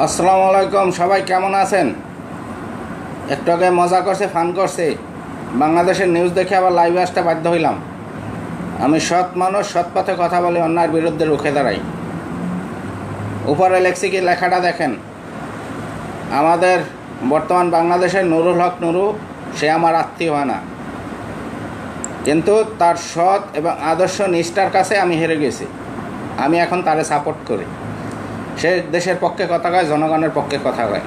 আসসালামু আলাইকুম, সবাই কেমন আছেন? একটু আগে মজা করছে, ফান করছে, বাংলাদেশের নিউজ দেখে আবার লাইভে আসতে বাধ্য হইলাম। আমি সৎ মানুষ, সৎ পথে কথা বলি, অন্যায়ের বিরুদ্ধে রুখে দাঁড়াই। উপরে লেখছি কি, লেখাটা দেখেন। আমাদের বর্তমান বাংলাদেশের নুরুল হক নুরু, সে আমার আত্মীয় হয় না, কিন্তু তার সৎ এবং আদর্শ নিষ্ঠার কাছে আমি হেরে গেছি। আমি এখন তারে সাপোর্ট করি। সে দেশের পক্ষে কথা কয়, জনগণের পক্ষে কথা কয়।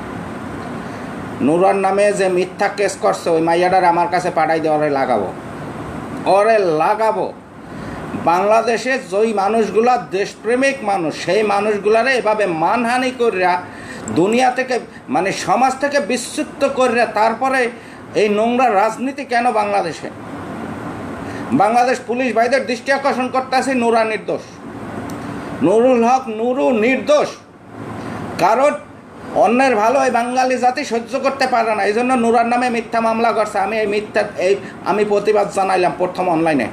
নুরার নামে যে মিথ্যা কেস করছে, ওই মাইয়াটার আমার কাছে পাঠাই দিয়ে ওরে লাগাবো। বাংলাদেশে যেই মানুষগুলা দেশপ্রেমিক মানুষ, সেই মানুষগুলারে এভাবে মানহানি করিয়া দুনিয়া থেকে, মানে সমাজ থেকে বিচ্যুত করিয়া তারপরে এই নোংরা রাজনীতি কেন বাংলাদেশে? বাংলাদেশ পুলিশ ভাইদের দৃষ্টি আকর্ষণ করতেছে, নুরা নির্দোষ, নুরুল হক নুরু নির্দোষ। কারণ অন্যের ভালো এই বাঙালি জাতি সহ্য করতে পারে না, এই জন্য নুরার নামে মিথ্যা মামলা করছে। আমি প্রতিবাদ জানাইলাম প্রথম অনলাইনে।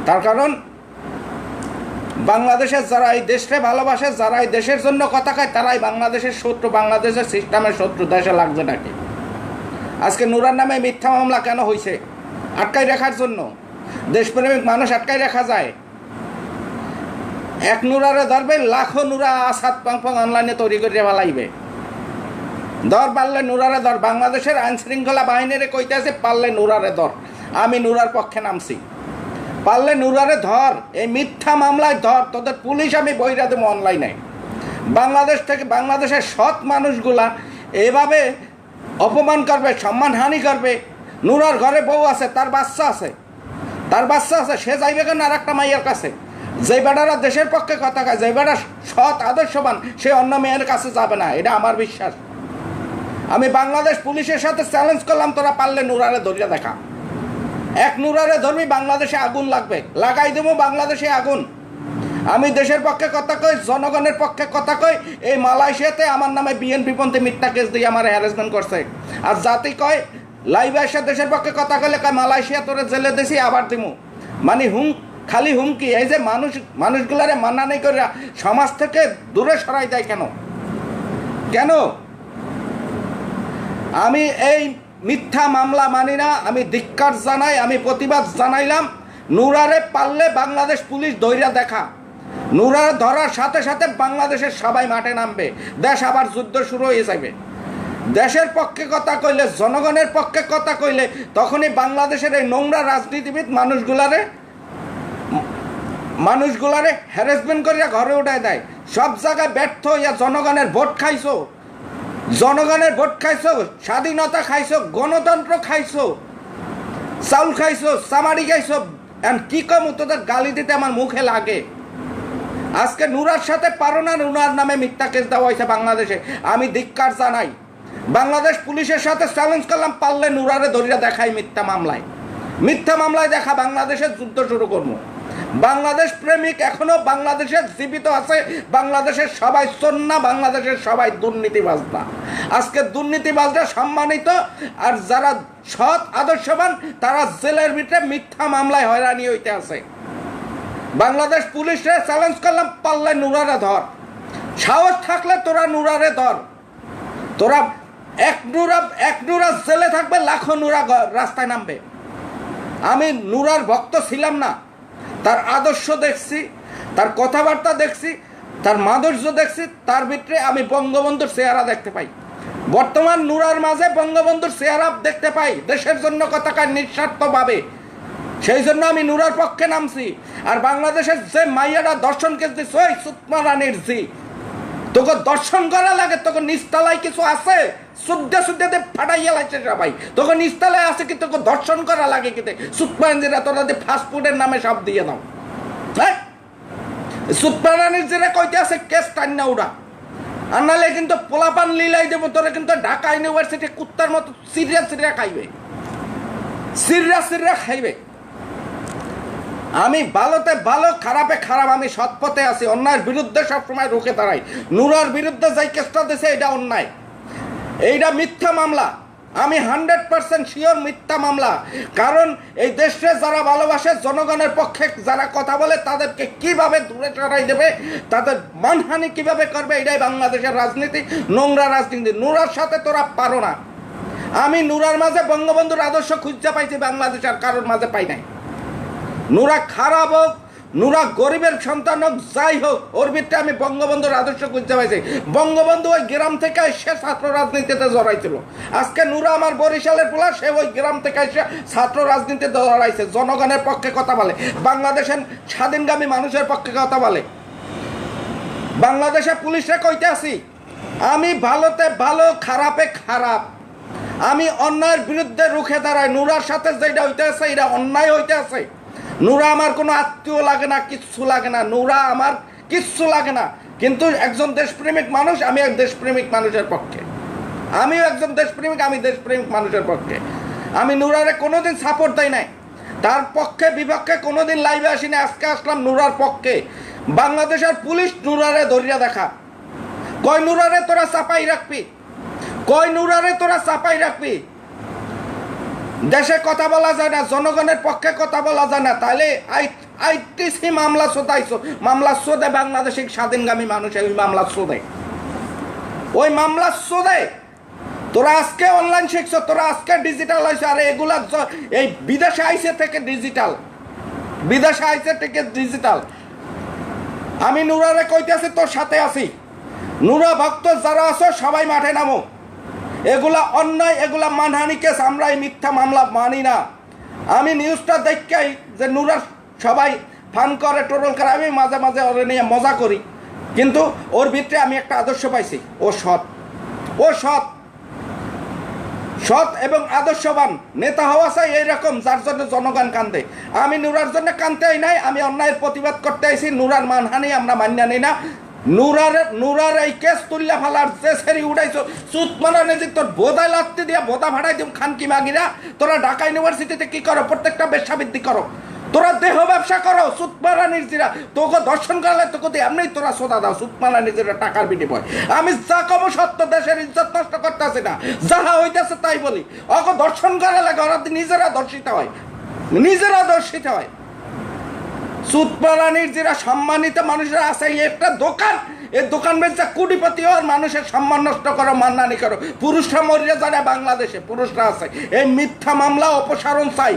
তার কারণ বাংলাদেশের যারা এই দেশকে ভালোবাসে, যারা এই দেশের জন্য কথা কয়, তারাই বাংলাদেশের শত্রু, বাংলাদেশের সিস্টেমের শত্রু, দেশে লাগছে নাকি। আজকে নুরার নামে মিথ্যা মামলা কেন হয়েছে? আটকাই রাখার জন্য। দেশপ্রেমিক মানুষ আটকাই রাখা যায়? এক নুরারে ধরবে, লাখো নুরা আসাদ পাং অনলাইনে তৈরি করে ফেলাইবে। ধর পারলে নুরারে ধর। বাংলাদেশের আইন শৃঙ্খলা বাহিনীরে কইতেছে, পারলে নুরারে ধর। আমি নুরার পক্ষে নামছি, পারলে নুরারে ধর, এই মিথ্যা মামলায় ধর। তোদের পুলিশ আমি বইরা দেবো অনলাইনে। বাংলাদেশ থেকে বাংলাদেশের সৎ মানুষগুলা এভাবে অপমান করবে, সম্মানহানি করবে। নুরার ঘরে বউ আছে, তার বাচ্চা আছে, সে যাইবে কেন আর একটা মাইয়ার কাছে? যে বেটারা দেশের পক্ষে কথা কয়, যে বেটা সৎ আদর্শবান, সে অন্য মেয়ের কাছে যাবে না, এটা আমার বিশ্বাস। আমি বাংলাদেশ পুলিশের সাথে চ্যালেঞ্জ করলাম, তোরা পারলে নুরারে ধরিয়া দেখা। এক নুরারে ধরবি, বাংলাদেশে আগুন লাগবে, লাগাই দেবো বাংলাদেশে আগুন। আমি দেশের পক্ষে কথা কই, জনগণের পক্ষে কথা কই। এই মালয়েশিয়াতে আমার নামে বিএনপিপন্থী মিথ্যা কেস দিয়ে আমার হ্যারাসমেন্ট করছে। আর জাতি কয় লাইভে এসে দেশের পক্ষে কথা কইলে কয় মালয়েশিয়া তোরে জেলে দিছি, আবার দিমু। মানে খালি হুমকি। এই যে মানুষগুলারে মানানি করে সমাজ থেকে দূরে সরাই দেয় কেন? আমি এই মিথ্যা মামলা মানি না, আমি ধিক্কার জানাই, আমি প্রতিবাদ জানাইলাম। নুরারে পারলে বাংলাদেশ পুলিশ ধইরা দেখা। নুরারে ধরার সাথে সাথে বাংলাদেশের সবাই মাঠে নামবে, দেশ আবার যুদ্ধ শুরু হয়ে যাবে। দেশের পক্ষে কথা কইলে, জনগণের পক্ষে কথা কইলে, তখনই বাংলাদেশের এই নোংরা রাজনীতিবিদ মানুষগুলারে হ্যারাসমেন্ট করিয়া ঘরে উঠায় দেয়। সব জায়গায় ব্যর্থ হইয়া জনগণের ভোট খাইছো, স্বাধীনতা খাইছো, গণতন্ত্র খাইছো, চাউল খাইছো, চামারি খাইছো। কি কম, তোদের গালি দিতে আমার মুখে লাগে। আজকে নুরার সাথে পারো না, নুরার নামে মিথ্যা কেস দেওয়া হয়েছে বাংলাদেশে। আমি ধিক্কার জানাই। বাংলাদেশ পুলিশের সাথে চ্যালেঞ্জ করলাম, পারলে নুরারে ধরিয়া দেখাই মিথ্যা মামলায় দেখা। বাংলাদেশের যুদ্ধ শুরু করবো। বাংলাদেশ প্রেমিক এখনো বাংলাদেশের জীবিত আছে। বাংলাদেশের সবাই চোর না, বাংলাদেশের সবাই দুর্নীতিবাজ না। আজকে দুর্নীতিবাজরা সম্মানিত, আর যারা সৎ আদর্শবান তারা জেলের ভিতরে মিথ্যা মামলায় হয়রানি হইতে আছে। বাংলাদেশ পুলিশে চ্যালেঞ্জ করলাম, পারলে নুরারে ধর। সাহস থাকলে তোরা নুরারে ধর। তোরা এক নুরা জেলে থাকবে, লাখো নুরা রাস্তায় নামবে। আমি নুরার ভক্ত ছিলাম না, তার আদর্শ দেখছি, তার কথাবার্তা দেখছি, তার মাধুর্য দেখছি। তার ভিতরে আমি বঙ্গবন্ধুর চেহারা দেখতে পাই। বর্তমান নুরার মাঝে বঙ্গবন্ধুর চেহারা দেখতে পাই। দেশের জন্য কথা কয় নিঃস্বার্থভাবে, সেই জন্য আমি নুরার পক্ষে নামছি। আর বাংলাদেশের যে মাইয়ারা দর্শন কেস দিচ্ছে, ওই সুতমা রানীর জি, তোকে দর্শন করা লাগে? তোকে নিস্তালায় কিছু আছে? শুদ্ধে ফাটাইয়া লাগছে সবাই। তোকে নিস্তালায় আছে কি? তোকে দর্শন করা লাগে কিতে? সুতমানজিরা তোরা যে ফাস্টফুডের নামে সব দিয়ে দাও। হ্যাঁ, সুতমানির যেটা কইতে আছে কেস টান্না উড়া, আর নাহলে কিন্তু পোলাপান লীলাই দেবো। তোরা কিন্তু ঢাকা ইউনিভার্সিটি কুত্তার মতো সিরিয়া খাইবে। আমি ভালোতে ভালো, খারাপে খারাপ। আমি সৎ পথে আছি, অন্যায়ের বিরুদ্ধে সবসময় রুখে দাঁড়াই। নুরার বিরুদ্ধে যাই কেসটা দিছে, এটা অন্যায়, এইটা মিথ্যা মামলা। আমি 100% শিওর মিথ্যা মামলা। কারণ এই দেশে যারা ভালোবাসে, জনগণের পক্ষে যারা কথা বলে, তাদেরকে কিভাবে দূরে সরাই দেবে, তাদের মানহানি কিভাবে করবে, এটাই বাংলাদেশের রাজনীতি, নোংরা রাজনীতি। নুরার সাথে তোরা পারো না। আমি নুরার মাঝে বঙ্গবন্ধুর আদর্শ খুঁজতে পাইছি, বাংলাদেশের কারোর মাঝে পাই নাই। নুরা খারাপ হোক, নুরা গরিবের সন্তান হোক, যাই হোক, ওর ভিতরে আমি বঙ্গবন্ধুর আদর্শ খুঁজতে পাইছি। বঙ্গবন্ধু ওই গ্রাম থেকে এসে ছাত্র রাজনীতিতে জড়াইছিল। আজকে নুরা আমার বরিশালের পোলা, সে ওই গ্রাম থেকে এসে ছাত্র রাজনীতিতে জড়াইছে, জনগণের পক্ষে কথা বলে, বাংলাদেশের স্বাধীনগামী মানুষের পক্ষে কথা বলে। বাংলাদেশের পুলিশরা কইতে আসি, আমি ভালোতে ভালো, খারাপে খারাপ, আমি অন্যায়ের বিরুদ্ধে রুখে দাঁড়াই। নুরার সাথে যেটা হইতে আছে, এটা অন্যায় হইতে আছে। নুরা আমার কোনো আত্মীয় লাগে না, কিচ্ছু লাগে না, নুরা আমার কিচ্ছু লাগে না। কিন্তু একজন দেশপ্রেমিক মানুষ, আমি এক দেশপ্রেমিক মানুষের পক্ষে। আমিও একজন দেশপ্রেমিক, আমি দেশপ্রেমিক মানুষের পক্ষে। আমি নুরারে কোনোদিন সাপোর্ট দেই নাই, তার পক্ষে বিপক্ষে কোনোদিন লাইভে আসিনি। আজকে আসলাম নুরার পক্ষে। বাংলাদেশের পুলিশ নুরারে ধরিয়া দেখা, কয় নুরারে তোরা চাপাই রাখবি, কয় নুরারে তোরা চাপাই রাখবি। দেশে কথা বলা যায় না, জনগণের পক্ষে কথা বলা যায় না, তাহলে আইটিসি মামলা শোধাইছো, মামলা শোধে বাংলাদেশের স্বাধীনগামী মানুষ ওই মামলা শোধে, ওই মামলা শোধে। তোরা আজকে অনলাইন শিখছো, তোরা আজকে ডিজিটাল হয়েছে। আর এগুলা এই বিদেশে আইসে থেকে ডিজিটাল, বিদেশে আইসে থেকে ডিজিটাল। আমি নুরারে কইতেছি, তোর সাথে আছি। নুরা ভক্ত যারা আছো, সবাই মাঠে নামো। এগুলা অন্যায়, এগুলা মানহানি কেস, আমরা এই মিথ্যা মামলা মানি না। আমি নিউজটা দেখেই যে নুরা সবাই ফান করে, টোরল করে, আমি মাঝে মাঝে ওরে নিয়ে মজা করি, কিন্তু ওর ভিতরে আমি একটা আদর্শ পাইছি। ও সৎ, ও সৎ, সৎ এবং আদর্শবান নেতা হওয়া চাই এইরকম, যার জন্য জনগণ কান্দে। আমি নুরার জন্য কান্দতেই নাই, আমি অন্যায়ের প্রতিবাদ করতে আইছি। নুরার মানহানি আমরা মান্য নেই না। নুরার এই কেস তুল্লা ফালার যে সেরি উঠাইছো, সুত মারা নেজি তোর বোধায় লাগতে দিয়া বোধা ভাড়াই দিব খানকি মাগিরা। তোরা ঢাকা ইউনিভার্সিটিতে কি করো? প্রত্যেকটা বেশ্যাবৃত্তি করো, তোরা দেহ ব্যবসা করো, সুত মারা নির্জিরা। তোকে দর্শন করলে তোকে দিয়ে এমনি তোরা সোদা দাও, সুত মারা নিজেরা টাকার বিনিময়। আমি যা কব সত্য, দেশের ইজ্জত নষ্ট করতেছি না, যাহা হইতেছে তাই বলি। ওকে দর্শন করা লাগে, ওরা নিজেরা দর্শিত হয়, নিজেরা দর্শিত হয়। সুতপালানির যারা সম্মানিত মানুষরা আছে, একটা দোকান, এই দোকান বেচা কোটিপতি হওয়ার, মানুষের সম্মান নষ্ট করো, মানহানি করো। পুরুষরা মরিয়া জানে, বাংলাদেশে পুরুষরা আছে। এই মিথ্যা মামলা অপসারণ চাই।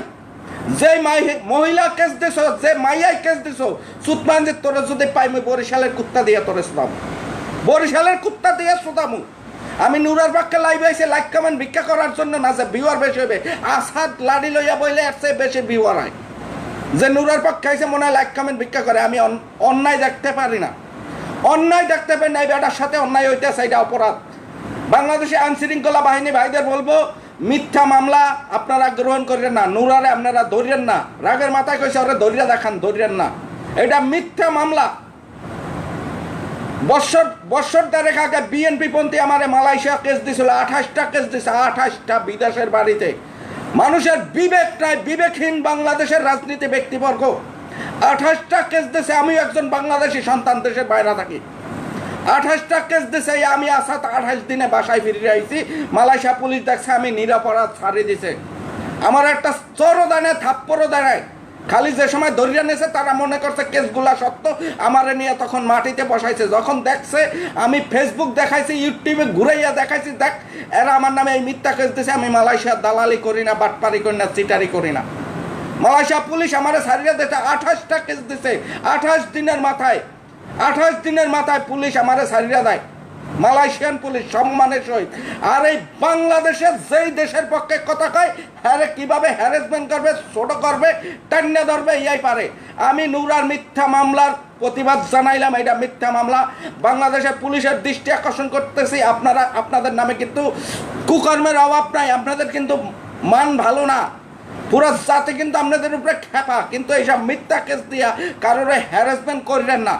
যে মহিলা কেস দিছ, যে মাইয়াই কেস দিছ, সুতমান যে তোরা যদি পাই, আমি বরিশালের কুত্তা দিয়ে তোরে শোধাম, বরিশালের কুত্তা দিয়ে শোধামু। আমি নুরার পক্ষে লাইভ আইসে, লাইক কমেন্ট ভিক্ষা করার জন্য না, যে ভিউয়ার বেশি হবে। আসাদ লাড়ি লইয়া বইলে এর চেয়ে বেশি ভিউয়ার হয়। যে নুরার পক্ষে আইসে মনে হয় লাইক কমেন্ট ভিক্ষা করে। আমি অন্যায় দেখতে পারি না, অন্যায় দেখতে পারি না। এই বেটার সাথে অন্যায় হইতেছে, এটা অপরাধ। বাংলাদেশে আইন শৃঙ্খলা বাহিনী ভাইদের বলবো, মিথ্যা মামলা আপনারা গ্রহণ করেন না, নুরারে আপনারা ধরিয়েন না। রাগের মাথায় কইছে ওরা ধরিয়া দেখান, ধরিয়েন না, এটা মিথ্যা মামলা। বৎসর দেড়েক আগে বিএনপি পন্থী আমারে মালয়েশিয়া কেস দিছিল, 28টা কেস দিছে, 28টা বিদেশের বাড়িতে। মানুষের বিবেক নাই, বিবেকহীন বাংলাদেশের রাজনীতি ব্যক্তিবর্গ 28টা কেস দিছে। আমিও একজন বাংলাদেশি সন্তান, দেশের বাইরে থাকি। 28টা কেস দিছে। আমি আসাদ 28 দিনে বাসায় ফিরে আইছি। মালয়েশিয়া পুলিশ দেখছে আমি নিরাপরাধ, ছাড়িয়ে দিছে। আমার একটা চরও দেয় না, থাপ্পড়ও দেয় নাই। খালি যে সময় ধরিয়া নিয়েছে তারা মনে করছে কেসগুলা সত্য, আমারে নিয়ে তখন মাটিতে বসাইছে। যখন দেখছে আমি ফেসবুক দেখাইছি, ইউটিউবে ঘুরাইয়া দেখাইছি, দেখ এরা আমার নামে এই মিথ্যা কেস দিছে। আমি মালয়েশিয়ার দালালি করি না, বাটপারি করি না, চিটারি করি না। মালয়েশিয়া পুলিশ আমারে ছাড়িয়ে দিতে 28টা কেস দিছে। 28 দিনের মাথায়, 28 দিনের মাথায় পুলিশ আমারে ছাড়িয়ে দেয়, মালয়েশিয়ান পুলিশ সম্মানের সহিত। আর এই বাংলাদেশের যেই দেশের পক্ষে কথা কয়, হ্যাঁ কিভাবে হ্যারাসমেন্ট করবে, ছোট করবে, টান্না ধরবে, ইয়াই পারে। আমি নুরার মিথ্যা মামলার প্রতিবাদ জানাইলাম, এটা মিথ্যা মামলা। বাংলাদেশের পুলিশের দৃষ্টি আকর্ষণ করতেছি, আপনারা, আপনাদের নামে কিন্তু কুকর্মের অভাব নাই, আপনাদের কিন্তু মান ভালো না, পুরো জাতি কিন্তু আপনাদের উপরে খেপা। কিন্তু এইসব মিথ্যা কেস দিয়া কারোরে হ্যারাসমেন্ট করলেন না।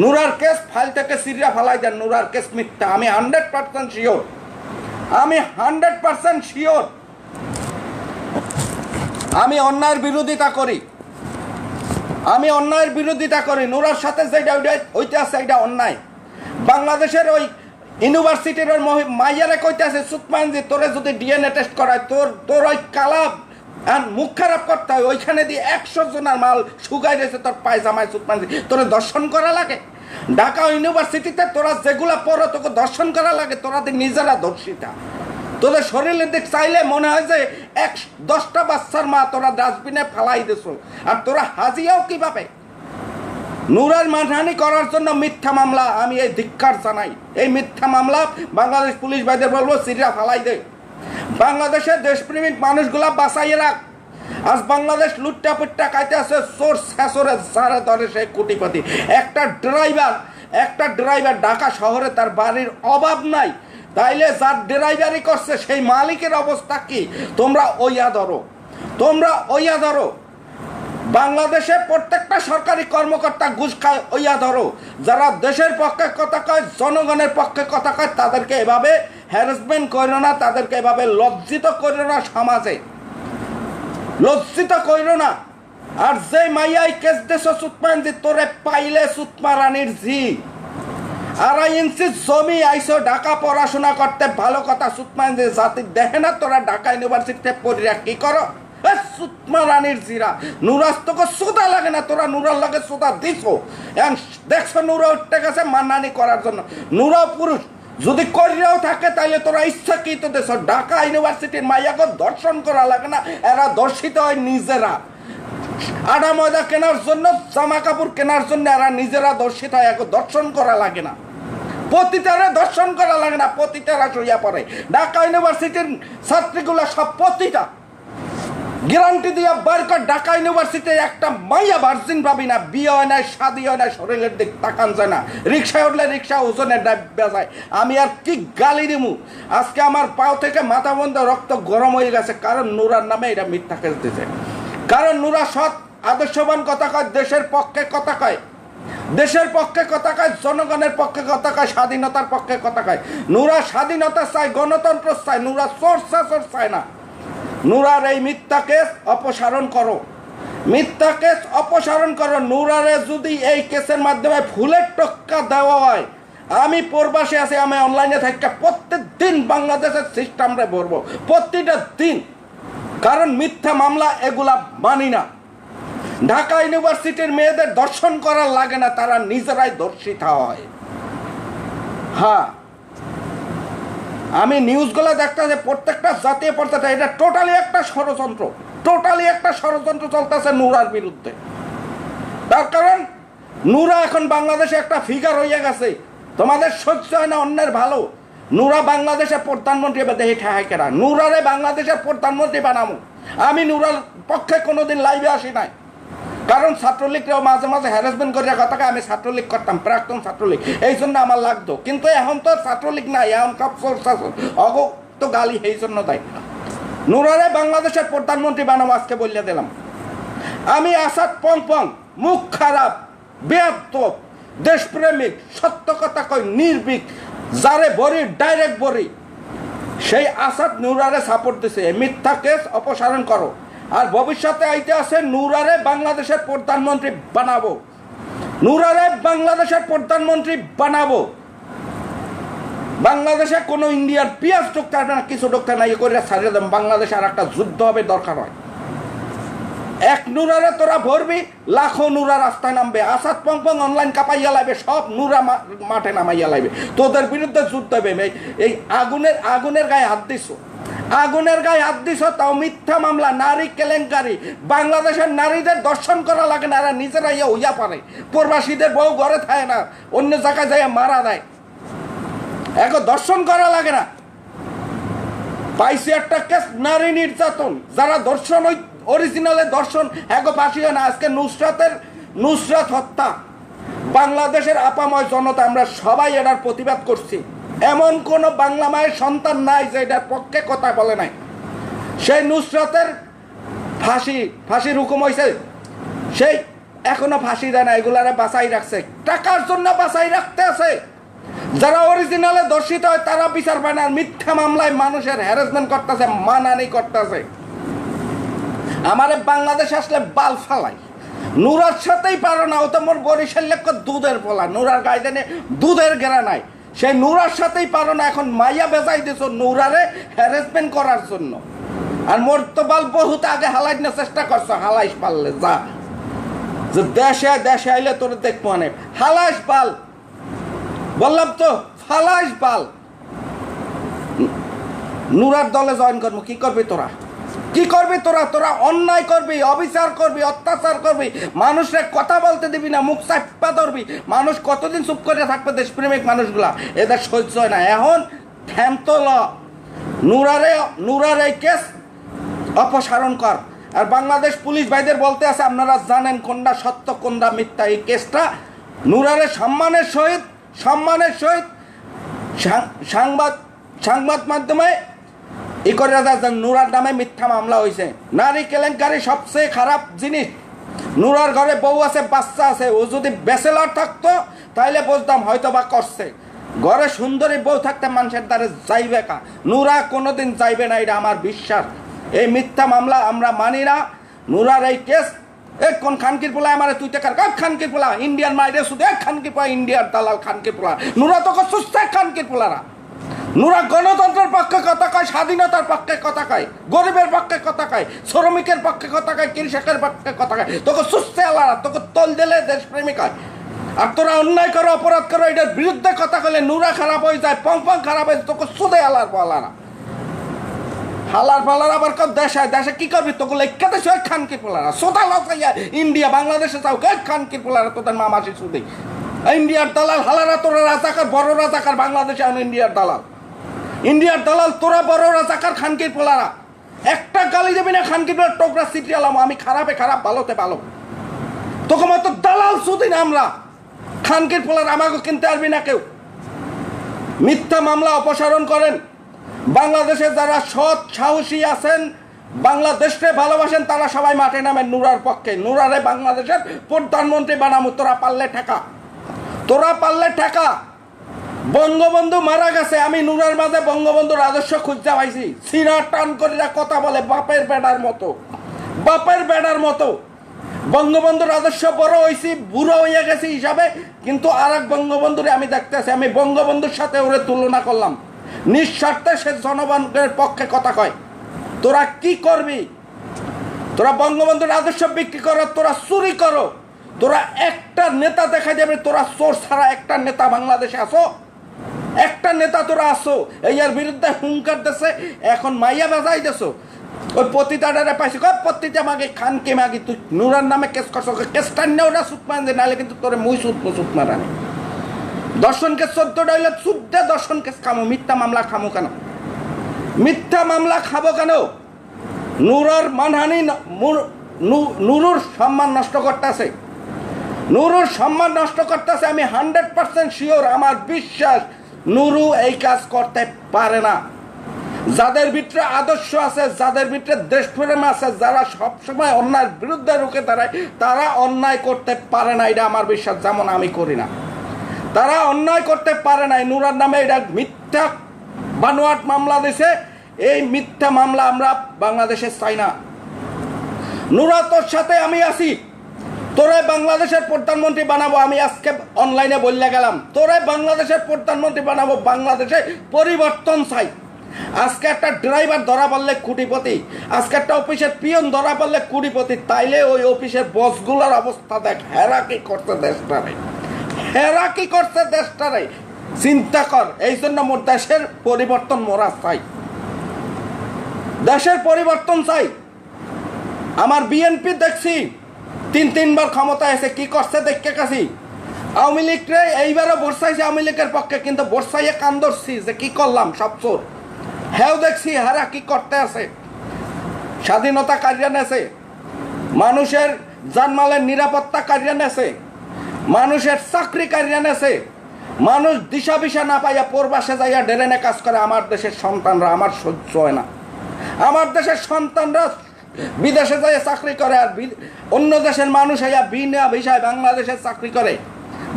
নুরার কেস ফাইল থেকে সিরিয়া ফালাই দেন, নুরার কেস মিথ্যা। আমি 100% শিওর, আমি 100% শিওর। আমি অন্যায়ের বিরোধিতা করি, আমি অন্যায়ের বিরোধিতা করি। নুরার সাথে যেটা হইতে আছে এটা অন্যায়। বাংলাদেশের ওই ইউনিভার্সিটির ওই মাইয়ারে কইতেছে সুতমান যে তোরে যদি ডিএনএ টেস্ট করায় তোর ওই কালা আর মুখ খারাপ করতে হয়, ওইখানে দিয়ে 100 জনের মাল শুকাই রয়েছে তোর পায়জামায় সুতমান তোরে দর্শন করা লাগে। ঢাকা ইউনিভার্সিটিতে তোরা যেগুলা পড়ো তোকে দর্শন করা লাগে, তোরা নিজেরা দর্শিতা। তোদের শরীরের দিক চাইলে মনে হয় যে 10টা বাচ্চার মা তোরা ডাস্টবিনে ফালাই দিছ। আর তোরা হাজিয়াও কিভাবে? নুরার মানহানি করার জন্য মিথ্যা মামলা, আমি এই ধিক্কার জানাই। এই মিথ্যা মামলা বাংলাদেশ পুলিশ ভাইদের বলবো সিরিয়া ফালাই দে। বাংলাদেশের দেশপ্রেমিক মানুষগুলা বাঁচাইয়ে রাখ। আজ বাংলাদেশ লুট্টা পুট্টা খাইতে আছে, চোর শেষরে যারা ধরে সেই কোটিপতি। একটা ড্রাইভার ঢাকা শহরে তার বাড়ির অভাব নাই, তাইলে যার ড্রাইভারি করছে সেই মালিকের অবস্থা কি? তোমরা ওইয়া ধরো। বাংলাদেশে প্রত্যেকটা সরকারি কর্মকর্তা ঘুষ খায়, ওইয়া ধরো। যারা দেশের পক্ষে কথা কয়, জনগণের পক্ষে কথা কয়, তাদেরকে এভাবে হ্যারাসমেন্ট করো না, তাদেরকে এভাবে লজ্জিত করো না, সমাজে লজ্জিত করো না। আর যে মাইয়াই কেস দেশ সুতমান যে তোরে পাইলে সুতমা রানীর জি 2.5 ইঞ্চি জমি আইসো ঢাকা পড়াশোনা করতে, ভালো কথা। সুতমান যে জাতি দেখে না তোরা ঢাকা ইউনিভার্সিটিতে পড়িয়া কি করো? সুতমা রানীর জিরা নুরাজ তোকে সুদা লাগে না, তোরা নুরার লাগে সুদা দিছো। দেখছো নুরা উঠতে গেছে মানহানি করার জন্য। নুরা পুরুষ যদি করিয়াও থাকে তাইলে তোরা ইচ্ছাকৃত দেশ। ঢাকা ইউনিভার্সিটির মাইয়াকে দর্শন করা লাগে না, এরা দর্শিত হয় নিজেরা। আটা ময়দা কেনার জন্য, জামা কাপড় কেনার জন্য এরা নিজেরা দর্শিত হয়, একে দর্শন করা লাগে না। পতিতারা দর্শন করা লাগে না, পতিতারা শুইয়া পড়ে। ঢাকা ইউনিভার্সিটির ছাত্রীগুলা সব পতিতা। গ্যারান্টি দিয়া বারকার ঢাকা ইউনিভার্সিটি একটা মাইয়া ভার্জিন পাবি না। বিয়ে হয় না, শাদি হয় না, শরীরের দিক তাকান যায় না। রিক্সায় উঠলে রিক্সা ওজনের বেজায়। আমি আর কি গালি দিমু? আজকে আমার পাও থেকে মাথা বন্ধ রক্ত গরম হয়ে গেছে, কারণ নুরার নামে এটা মিথ্যা খেলতেছে। কারণ নুরা সৎ আদর্শবান কথা কয়, দেশের পক্ষে কথা কয়, জনগণের পক্ষে কথা কয়, স্বাধীনতার পক্ষে কথা কয়। নুরা স্বাধীনতা চায়, গণতন্ত্র চায়, নুরা চোর চায় না। নুরার এই মিথ্যা কেস অপসারণ করো। নুরারে যদি এই কেসের মাধ্যমে ফুলের টক্কা দেওয়া হয়, আমি প্রবাসে আছি, আমি অনলাইনে থাকি, প্রত্যেক দিন বাংলাদেশের সিস্টেমরে ভরবো, প্রতিটা দিন। কারণ মিথ্যা মামলা এগুলা মানি না। ঢাকা ইউনিভার্সিটির মেয়েদের দর্শন করার লাগে না, তারা নিজেরাই দর্শিত হয়। হ্যাঁ, আমি নিউজগুলো দেখতেছি প্রত্যেকটা জাতীয় পর্যায়ে এটা টোটালি একটা ষড়যন্ত্র চলতেছে নুরার বিরুদ্ধে। তার কারণ নুরা এখন বাংলাদেশে একটা ফিগার হইয়া গেছে। তোমাদের সহ্য হয় না অন্যের ভালো। নুরা বাংলাদেশের প্রধানমন্ত্রী দেখে ঠাহাই কেরা। নুরারে বাংলাদেশের প্রধানমন্ত্রী বানাবো। আমি নুরার পক্ষে কোনোদিন লাইভে আসি নাই, কারণ ছাত্রলীগরাও মাঝে মাঝে হ্যারাসমেন্ট করিয়া কথাকে আমি ছাত্রলীগ করতাম, প্রাক্তন ছাত্রলীগ, এই জন্য আমার লাগতো। কিন্তু এখন তো ছাত্রলীগ নাই, এখন সব অগ তো গালি এই জন্য দেয়। নুরারে বাংলাদেশের প্রধানমন্ত্রী বানাবো আজকে বলিয়া দিলাম। আমি আসাদ পং মুখ খারাপ, বেয়াদব, দেশপ্রেমিক, সত্য কথা কই, নির্ভীক, যারে বরি ডাইরেক্ট বরি, সেই আসাদ নুরারে সাপোর্ট দিছে। মিথ্যা কেস অপসারণ করো। আর ভবিষ্যতে আইতে আছে নুরারে বাংলাদেশের প্রধানমন্ত্রী বানাবো। বাংলাদেশে কোনো ইন্ডিয়ার পিয়াজ ঢুকতে পারবে না, কিছু ঢুকতে না, ইয়ে করে ছাড়িয়ে দেবেন। বাংলাদেশে আর একটা যুদ্ধ হবে, দরকার হয়। এক নুরারে তোরা ভরবি, লাখো নুরা রাস্তায় নামবে। আসাদ পং অনলাইন কাপাইয়া লাইবে, সব নুরা মাঠে নামাইয়া লাইবে। তোদের বিরুদ্ধে যুদ্ধ হবে। এই আগুনের গায়ে হাত দিছ, তাও মিথ্যা মামলা, নারী কেলেঙ্কারি। বাংলাদেশের নারীদের দর্শন করা লাগে না, এরা নিজেরা হইয়া পারে। প্রবাসীদের বউ ঘরে থাকে না, অন্য জায়গায় যাইয়া মারা দেয়, এখন দর্শন করা লাগে না। পাইছি একটা কেস নারী নির্যাতন, যারা দর্শন ওই অরিজিনালে দর্শন এখন ফাঁসি হয় না। আজকে নুসরাত হত্যা, বাংলাদেশের আপাময় জনতা আমরা সবাই এটার প্রতিবাদ করছি। এমন কোন বাংলা মায়ের সন্তান নাই যে এটার পক্ষে কথা বলে নাই। সেই নুসরাতের ফাঁসির হুকুম হয়েছে, সেই এখনো ফাঁসি দেয় না, এগুলারে বাঁচাই রাখছে, টাকার জন্য বাঁচাই রাখতে আছে। যারা অরিজিনালে দর্শিত হয় তারা বিচার পায় না, মিথ্যা মামলায় মানুষের হ্যারাসমেন্ট করতেছে, মানহানি করতেছে। আমারে বাংলাদেশ আসলে বাল ফালাই। নুরার সাথেই পারো না, ও তো মোর বরিশাল দুধের পোলা, নুরার গায়ে দুধের গেরা নাই। সেই নুরার সাথেই পারো না, এখন মাইয়া বেজাই দিছো নুরারে হ্যারাসমেন্ট করার জন্য। আর মোরতবাল বহুত আগে হালাই না চেষ্টা করছো, হালাইস পারলে যা, যে দেশে দেশে আইলে তোর দেখবো অনেক হালাইস পাল, বললাম তো ফালাইস পাল। নুরার দলে জয়েন করবো, কি করবি তোরা, কি করবি তোরা? তোরা অন্যায় করবি, অবিচার করবি, অত্যাচার করবি, মানুষের কথা বলতে দিবি না, মুখ চাপা ধরবি। মানুষ কতদিন চুপ করে থাকবে? দেশপ্রেমিক মানুষগুলা, এদের সহ্য হয় না। এখন থ্যামতল নুরারে কেস অপসারণ কর। আর বাংলাদেশ পুলিশ ভাইদের বলতে আছে, আপনারা জানেন কোনটা সত্য কোনটা মিথ্যা। এই কেসটা নুরারে সম্মানের সহিত সংবাদ মাধ্যমে ই করে নুরার নামে মিথ্যা মামলা হয়েছে। নারী কেলেঙ্কারি সবচেয়ে খারাপ জিনিস। নুরার ঘরে বউ আছে, বাচ্চা আছে। ও যদি ব্যাচেলার থাকতো তাহলে বুঝতাম হয়তো বা করছে। ঘরে সুন্দরী বউ থাকতে মানুষের দ্বারে যাইবে কা? নুরা কোনোদিন যাইবে না, এটা আমার বিশ্বাস। এই মিথ্যা মামলা আমরা মানি না। নুরার এই কেস কোন খানকির পোলা আমার তুই টাকার খানকির পোলা ইন্ডিয়ান মাইরে শুধু খানকির পোলা, ইন্ডিয়ার দালাল খানকির পোলা। নুরা তো সুস্থ খানকির পোলারা। নুরা গণতন্ত্রের পক্ষে কথা কয়, স্বাধীনতার পক্ষে কথা কয়, গরিবের পক্ষে কথা কয়, শ্রমিকের পক্ষে কথা কয়, কৃষকের পক্ষে কথা কয়। তোকে সুস্থে আলারা, তোকে তল দিলে দেশপ্রেমিক হয়। আর তোরা অন্যায় করো, অপরাধ করো, এটার বিরুদ্ধে কথা কলে নুরা খারাপ হয়ে যায়, পং খারাপ হয়ে যায়। তোকে সুদে আলার পালারা, হালার পালার আবার দেশে দেশে কি করবি? তোকে লেখাতে সে খানকির পোলারা সোদা লাগাইয়া ইন্ডিয়া বাংলাদেশে যাও খানকির পোলারা, তোদের মামাসি সুদে ইন্ডিয়ার দালাল হালারা। তোরা রাজাকার, বড় রাজাকার বাংলাদেশে ইন্ডিয়ার দালাল তোরা বড় রাজাকার খানকির পোলারা। একটা গালি দেবি না খানকির পোলার, টোকরা সিটি আলাম। আমি খারাপে খারাপ, ভালোতে ভালো। তোকে মতো দালাল সুদিন আমরা খানকির পোলার, আমাকে কিনতে পারবি না কেউ। মিথ্যা মামলা অপসারণ করেন। বাংলাদেশে যারা সৎ সাহসী আছেন, বাংলাদেশকে ভালোবাসেন, তারা সবাই মাঠে নামেন নুরার পক্ষে। নুরারে বাংলাদেশের প্রধানমন্ত্রী বানাবো। তোরা পারলে ঠাকা। বঙ্গবন্ধু মারা গেছে, আমি নুরার মাঝে বঙ্গবন্ধুর আদর্শ খুঁজতে পাইছি। সিনা টান করে কথা বলে বাপের বেড়ার মতো। বঙ্গবন্ধুর আদর্শ বড় হয়েছি, বুড়ো হইয়া গেছি হিসাবে, কিন্তু আর এক বঙ্গবন্ধুরে আমি দেখতেছি। আমি বঙ্গবন্ধুর সাথে ওরে তুলনা করলাম। নিঃস্বার্থে সে জনগণের পক্ষে কথা কয়। তোরা কি করবি? তোরা বঙ্গবন্ধুর আদর্শ বিক্রি করো, তোরা চুরি করো, তোরা একটা নেতা দেখা যাবে। তোরা চোর ছাড়া একটা নেতা বাংলাদেশে আসো, একটা নেতা তোরা আসো। এর বিরুদ্ধে হুঙ্কার দেশে এখন মাইয়া বাজাই দেছো। ওই পতিতাটারে পাইছি, পতিতা মাগে খানকে মাগি, তুই নুরার নামে কেস করছো, কেসটা নিয়ে ওরা সুত মান দে, নাহলে কিন্তু তোরে মুই সুত মারানি। দর্শন কেস 14টা হইলে সুদ্ধে দর্শন কেস খামো। মিথ্যা মামলা খামো কেন? নুরার মানহানি, নুরুর সম্মান নষ্ট করতেছে। আমি 100% শিওর, আমার বিশ্বাস নুরু এই কাজ করতে পারে না। যাদের ভিতরে আদর্শ আছে, যাদের ভিতরে দেশপ্রেম আছে, যারা সবসময় অন্যায়ের বিরুদ্ধে রুখে দাঁড়ায়, তারা অন্যায় করতে পারে না, এটা আমার বিশ্বাস। যেমন আমি করি না, তারা অন্যায় করতে পারে না। নুরার নামে এটা মিথ্যা বানোয়াট মামলা দিছে। এই মিথ্যা মামলা আমরা বাংলাদেশে চাই না। নুরা, তোর সাথে আমি আছি। তোরে বাংলাদেশের প্রধানমন্ত্রী বানাবো। আমি আজকে অনলাইনে বললে গেলাম, তোরে বাংলাদেশের প্রধানমন্ত্রী বানাবো। বাংলাদেশে পরিবর্তন চাই। আজকে একটা ড্রাইভার ধরা পড়লে কোটিপতি, আজকে একটা অফিসের পিয়ন ধরা পড়লে কোটিপতি। তাইলে ওই অফিসের বসগুলোর অবস্থা দেখ। হেরা কি করছে দেশটারে, চিন্তা কর। এই জন্য মোর দেশের পরিবর্তন মোরা চাই, দেশের পরিবর্তন চাই। আমার বিএনপি দেখছি 3-3বার ক্ষমতায় এসে কি করছে দেখতে কাছি। আওয়ামী লীগরে এইবারও বর্ষাইছে আওয়ামী লীগের পক্ষে, কিন্তু বর্ষাইয়ে কান ধরছি যে কি করলাম সব চোর। হ্যাঁ দেখছি হারা কি করতে আছে। স্বাধীনতা কারিয়ে নেছে, মানুষের জানমালের নিরাপত্তা কারিয়ে নেছে, মানুষের চাকরি কারিয়ে নেছে। মানুষ দিশা বিশা না পাইয়া পরবাসে যাইয়া ডেরেনে কাজ করে। আমার দেশের সন্তানরা, আমার সহ্য হয় না। আমার দেশের সন্তানরা বিদেশে যাইয়া চাকরি করে, আর অন্য দেশের মানুষ হইয়া বিনা ভিসায় বাংলাদেশে চাকরি করে।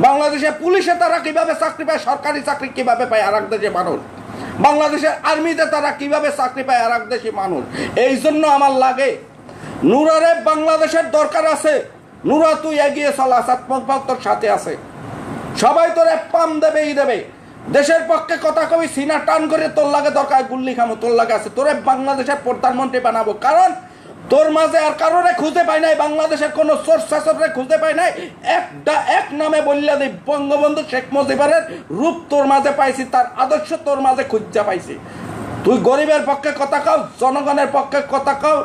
বাংলাদেশে পুলিশে তারা কিভাবে চাকরি পায়, সরকারি চাকরি কিভাবে পায় আর এক দেশে মানুষ। বাংলাদেশের আর্মিতে তারা কিভাবে চাকরি পায় আর এক দেশে মানুষ। এই জন্য আমার লাগে নুরারে বাংলাদেশের দরকার আছে। নুরা, তুই এগিয়ে চল, আসাদ তোর সাথে আছে। সবাই তোরে পাম দেবে, দেশের পক্ষে কথা কবি, সিনা টান করে তোর লাগে দরকার গুল্লি খামো, তোর লাগে আছে, তোরে বাংলাদেশের প্রধানমন্ত্রী বানাবো। কারণ তোর মাঝে আর কারোরে খুঁজে পাই নাই, বাংলাদেশের কোনো সোর্স শাসরে খুঁজে পাই নাই। এক নামে বললে দিই, বঙ্গবন্ধু শেখ মুজিবের রূপ তোর মাঝে পাইছি, তার আদর্শ তোর মাঝে খুঁজা পাইছি। তুই গরিবের পক্ষে কথা কও, জনগণের পক্ষে কথা কও,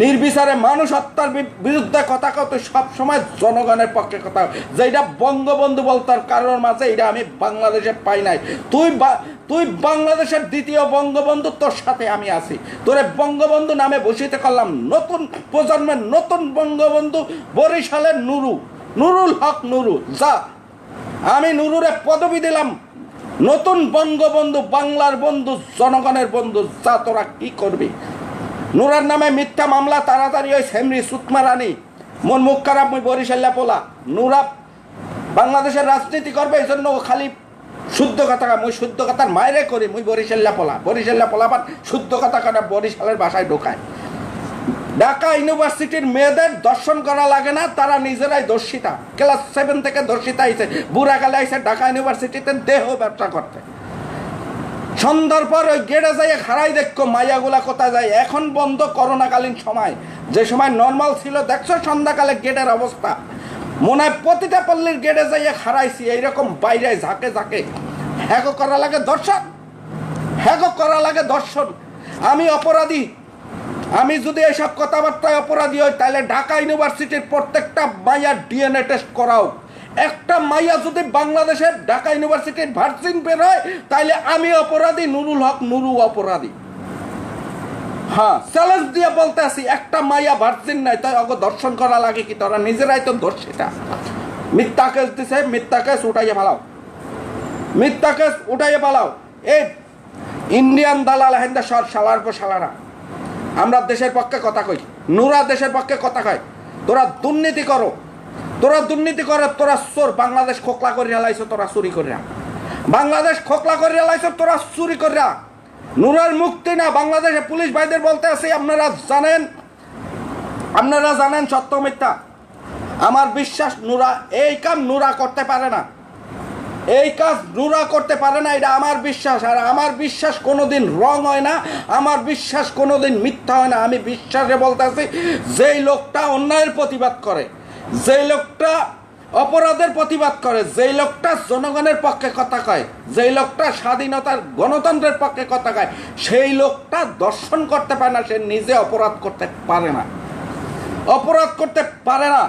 নির্বিচারে মানুষ হত্যার বিরুদ্ধে কথা কও, তুই সবসময় জনগণের পক্ষে কথা কও। যেটা বঙ্গবন্ধু বলতার কারোর মাঝে এটা আমি বাংলাদেশে পাই নাই। তুই বাংলাদেশের দ্বিতীয় বঙ্গবন্ধু, তোর সাথে আমি আছি। তোরে বঙ্গবন্ধু নামে বসিতে করলাম, নতুন প্রজন্মের নতুন বঙ্গবন্ধু বরিশালের নুরুল হক নুরু। যা, আমি নুরুরে পদবি দিলাম নতুন বঙ্গবন্ধু, বাংলার বন্ধু, জনগণের বন্ধু। যা, তোরা কি করবি? নুরার নামে মিথ্যা মামলা, তাড়াতাড়ি ওই সেমরি সুতমা রানী, মন মুখ খারাপ, মুই বরিশাল্লা পোলা। নুরা বাংলাদেশের রাজনীতি করবে, এই জন্য ও খালি শুদ্ধ কথা কয়। মুই শুদ্ধ কথার মায়েরে করি, মুই বরিশাল্লা পোলা পান শুদ্ধ কথা কাটা বরিশালের ভাষায় ঢোকায়। ঢাকা ইউনিভার্সিটির মেয়েদের দর্শন করা লাগে না, তারা নিজেরাই দর্শিতা। ক্লাস 7 থেকে দর্শিতা আইছে, বুড়াকালে আইছে ঢাকা ইউনিভার্সিটিতে দেহ ব্যবসা করতে। সন্ধ্যার পর ওই গেটে যাই হারাই দেখো মাইয়াগুলা কোথায় যায়। এখন বন্ধ, করোনাকালীন সময়, যে সময় নর্মাল ছিল, দেখছো সন্ধ্যাকালে গেটের অবস্থা। মনে হয় প্রতিটা পল্লীর গেটে যাই হারাইছি এইরকম বাইরে ঝাঁকে ঝাঁকে। হ্যাগো করা লাগে দর্শন, হ্যাগো করা লাগে দর্শন। আমি অপরাধী, আমি যদি এইসব কথাবার্তায় অপরাধী হই, তাহলে ঢাকা ইউনিভার্সিটির প্রত্যেকটা মাইয়ার ডিএনএ টেস্ট করাও। একটা মাইয়া যদি বাংলাদেশের ঢাকা ইউনিভার্সিটির ভার্জিন বের হয়, তাইলে আমি অপরাধী, নুরুল হক নুরু অপরাধী। হ্যাঁ, চ্যালেঞ্জ দিয়ে বলতে আসি, একটা মাইয়া ভার্জিন নাই, তাই অগ দর্শন করা লাগে কি? তোরা নিজেরাই তো দর্শিতা। মিথ্যা কেস দিছে, মিথ্যা কেস উঠাইয়ে পালাও, মিথ্যা কেস উঠাইয়ে পালাও। এই ইন্ডিয়ান দালাল হেন্দা সর শালার পর শালারা। আমরা দেশের পক্ষে কথা কই, নুরা দেশের পক্ষে কথা কয়। তোরা দুর্নীতি করো, তোরা দুর্নীতি করে, তোরা চোর। বাংলাদেশ খোকলা করে হেলাইছো, তোরা চুরি করে। বাংলাদেশ খোকলা করে হেলাইছো, তোরা চুরি করে। নুরার মুক্তি না। বাংলাদেশে পুলিশ ভাইদের বলতে আছে, আপনারা জানেন সত্য মিথ্যা। আমার বিশ্বাস নুরা এই কাম নুরা করতে পারে না, এই কাজ নুরা করতে পারে না, এটা আমার বিশ্বাস। আর আমার বিশ্বাস কোনোদিন রং হয় না, আমার বিশ্বাস কোনোদিন মিথ্যা হয় না। আমি বিশ্বাসে বলতে আছি, যেই লোকটা অন্যায়ের প্রতিবাদ করে, যেই লোকটা অপরাধের প্রতিবাদ করে, যেই লোকটা জনগণের পক্ষে কথা কয়, যেই লোকটা স্বাধীনতার গণতন্ত্রের পক্ষে কথা কয়, সেই লোকটা দর্শন করতে পারে না। সে নিজে অপরাধ করতে পারে না, অপরাধ করতে পারে না।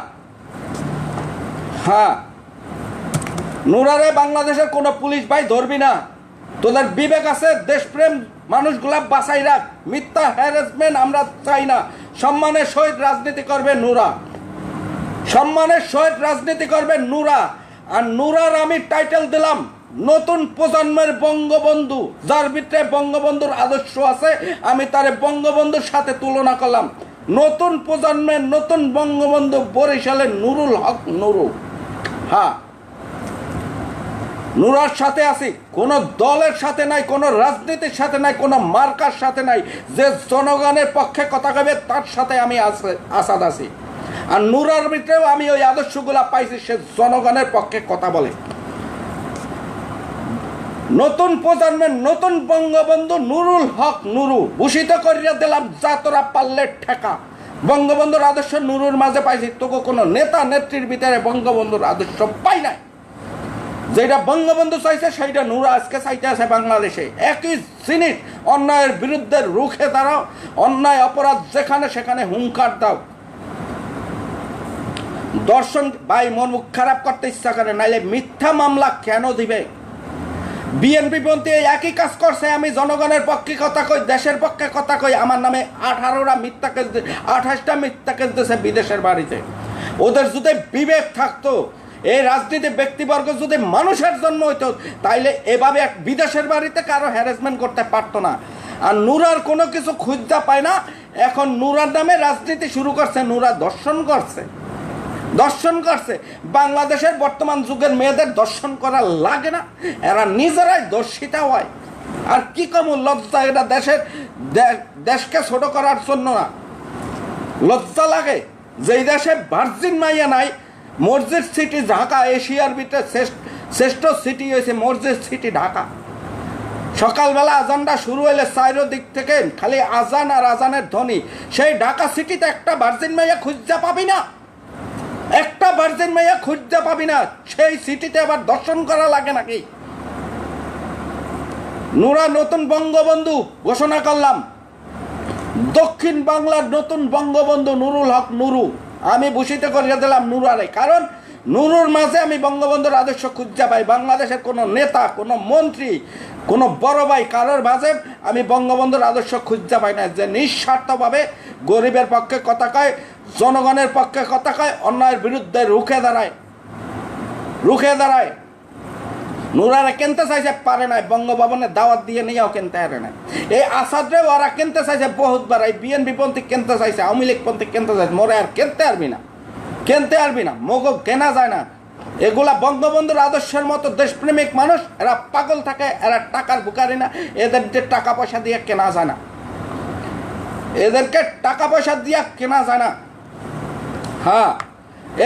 হ্যাঁ, নুরারে বাংলাদেশের কোনো পুলিশ ভাই ধরবি না। তোদের বিবেক আছে, দেশপ্রেম মানুষগুলা বাঁচাই রাখ। মিথ্যা হ্যারাসমেন্ট আমরা চাই না। সম্মানের সহিত রাজনীতি করবে নুরা, সম্মানের সহিত রাজনীতি করবে নুরা। আর নুরার আমি টাইটেল দিলাম নতুন প্রজন্মের বঙ্গবন্ধু, যার ভিতরে বঙ্গবন্ধুর আদর্শ আছে। আমি তারে বঙ্গবন্ধুর সাথে তুলনা করলাম। নতুন প্রজন্মের নতুন বঙ্গবন্ধু বরিশালের নুরুল হক নুরু। হ্যাঁ, নুরার সাথে আছি, কোনো দলের সাথে নাই, কোনো রাজনীতির সাথে নাই, কোনো মার্কার সাথে নাই। যে জনগণের পক্ষে কথা কবে, তার সাথে আমি আসাদ আছি। আর নুরার ভিতরেও আমি ওই আদর্শগুলা পাইছি, সে জনগণের পক্ষে কথা বলে। নতুন প্রজন্মের নতুন বঙ্গবন্ধু নুরুল হক নুরু ভূষিত করিয়া দিলাম। যা তোরা পারলে ঠেকা। বঙ্গবন্ধুর আদর্শ নুরুর মাঝে পাইছি, তোকে কোনো নেতা নেত্রীর ভিতরে বঙ্গবন্ধুর আদর্শ পাই নাই। যেটা বঙ্গবন্ধু চাইছে সেইটা নুরা আজকে চাইতে আছে বাংলাদেশে। একই জিনিস, অন্যায়ের বিরুদ্ধে রুখে দাঁড়াও, অন্যায় অপরাধ যেখানে সেখানে হুঙ্কার দাও। দর্শন ভাই মন মুখ খারাপ করতে ইচ্ছা করে, নাইলে মিথ্যা মামলা কেন দিবে? বিএনপি পন্থী একই কাজ করছে। আমি জনগণের পক্ষে কথা কই, দেশের পক্ষে কথা কই। আমার নামে 18টা মিথ্যা কেস, 28টা মিথ্যা কেস দিয়েছে বিদেশের বাড়িতে। ওদের যদি বিবেক থাকতো, এই রাজনীতি ব্যক্তিবর্গ যদি মানুষের জন্ম হইতো, তাইলে এভাবে এক বিদেশের বাড়িতে কারো হ্যারাসমেন্ট করতে পারতো না। আর নুরার কোনো কিছু খুঁজতে পায় না। এখন নুরার নামে রাজনীতি শুরু করছে, নুরা দর্শন করছে, দর্শন করছে। বাংলাদেশের বর্তমান যুগের মেয়েদের দর্শন করা লাগে না, এরা নিজেরাই দর্শিতা হয়। আর কি কম লজ্জা, এটা দেশকে ছোট করার জন্য না, লজ্জা লাগে। যেই দেশে ভার্জিন মাইয়া নাই, মসজিদ সিটি ঢাকা এশিয়ার ভিতরে শ্রেষ্ঠ সিটি হয়েছে মসজিদ সিটি ঢাকা। সকালবেলা আজানটা শুরু হলে চারিদিক থেকে খালি আজান আর আজানের ধ্বনি। সেই ঢাকা সিটিতে একটা ভার্জিন মাইয়া খুঁজতে পাবি না, একটা ভার্জিন মাইয়া খুঁজতে পাবি না। সেই সিটিতে আবার দর্শন করা লাগে নাকি? নুরা নতুন বঙ্গবন্ধু ঘোষণা করলাম, দক্ষিণ বাংলার নতুন বঙ্গবন্ধু নুরুল হক নুরু। আমি ভূষিত করিয়া দিলাম নুরারে, কারণ নুরুর মাঝে আমি বঙ্গবন্ধুর আদর্শ খুঁজে পাই। বাংলাদেশের কোনো নেতা, কোনো মন্ত্রী, কোনো বড় ভাই কারোর মাঝে আমি বঙ্গবন্ধুর আদর্শ খুঁজে পাই না, যে নিঃস্বার্থভাবে গরিবের পক্ষে কথা কয়, জনগণের পক্ষে কথা কয়, অন্যায়ের বিরুদ্ধে রুখে দাঁড়ায়। নুরারে কিনতে চাইছে, পারে নাই। বঙ্গভবনের দাওয়াত দিয়ে নিয়েও কিনতে পারে না। এই আসাদরে ওরা কিনতে চাইছে বহুতবার, এই বিএনপি পন্থী কিনতে চাইছে, আওয়ামী লীগ পন্থী কিনতে চাইছে। মোরে আর কিনতে পারবি না, মগো কেনা যায় না। এগুলা বঙ্গবন্ধুর আদর্শের মতো দেশপ্রেমিক মানুষ, এরা পাগল থাকে, এরা টাকার বুকারি না। এদেরকে টাকা পয়সা দিয়ে কেনা যায় না, হ্যাঁ,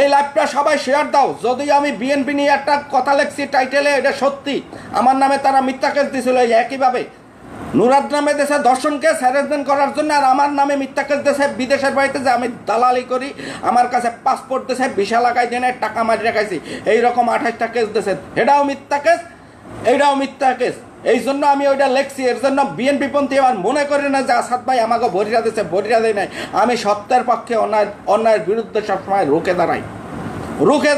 এই লাইভটা সবাই শেয়ার দাও। যদি আমি বিএনপি নিয়ে একটা কথা লিখছি টাইটেলে, এটা সত্যি। আমার নামে তারা মিথ্যা কেস দিয়েছিল একইভাবে। নুরার নামে দেশে দর্শনকে স্যারেজমেন্ট করার জন্য, আর আমার নামে মিথ্যা কেস দেশে বিদেশের বাড়িতে যে আমি দালালি করি, আমার কাছে পাসপোর্ট দেশে ভিসা লাগাই দিয়ে টাকা মারি রাখাইছি, এইরকম 28টা কেস দেশে। এটাও মিথ্যা কেস, এইটাও মিথ্যা কেস। এই জন্য আমি ওইটা লেখছি। এর জন্য বিএনপি পন্থী আমার মনে করি না যে আসাদ ভাই আমাকে ভরিয়া দিয়েছে, ভরিয়া দেয় নাই। আমি সত্যের পক্ষে, অন্যায়ের বিরুদ্ধে সবসময় রুখে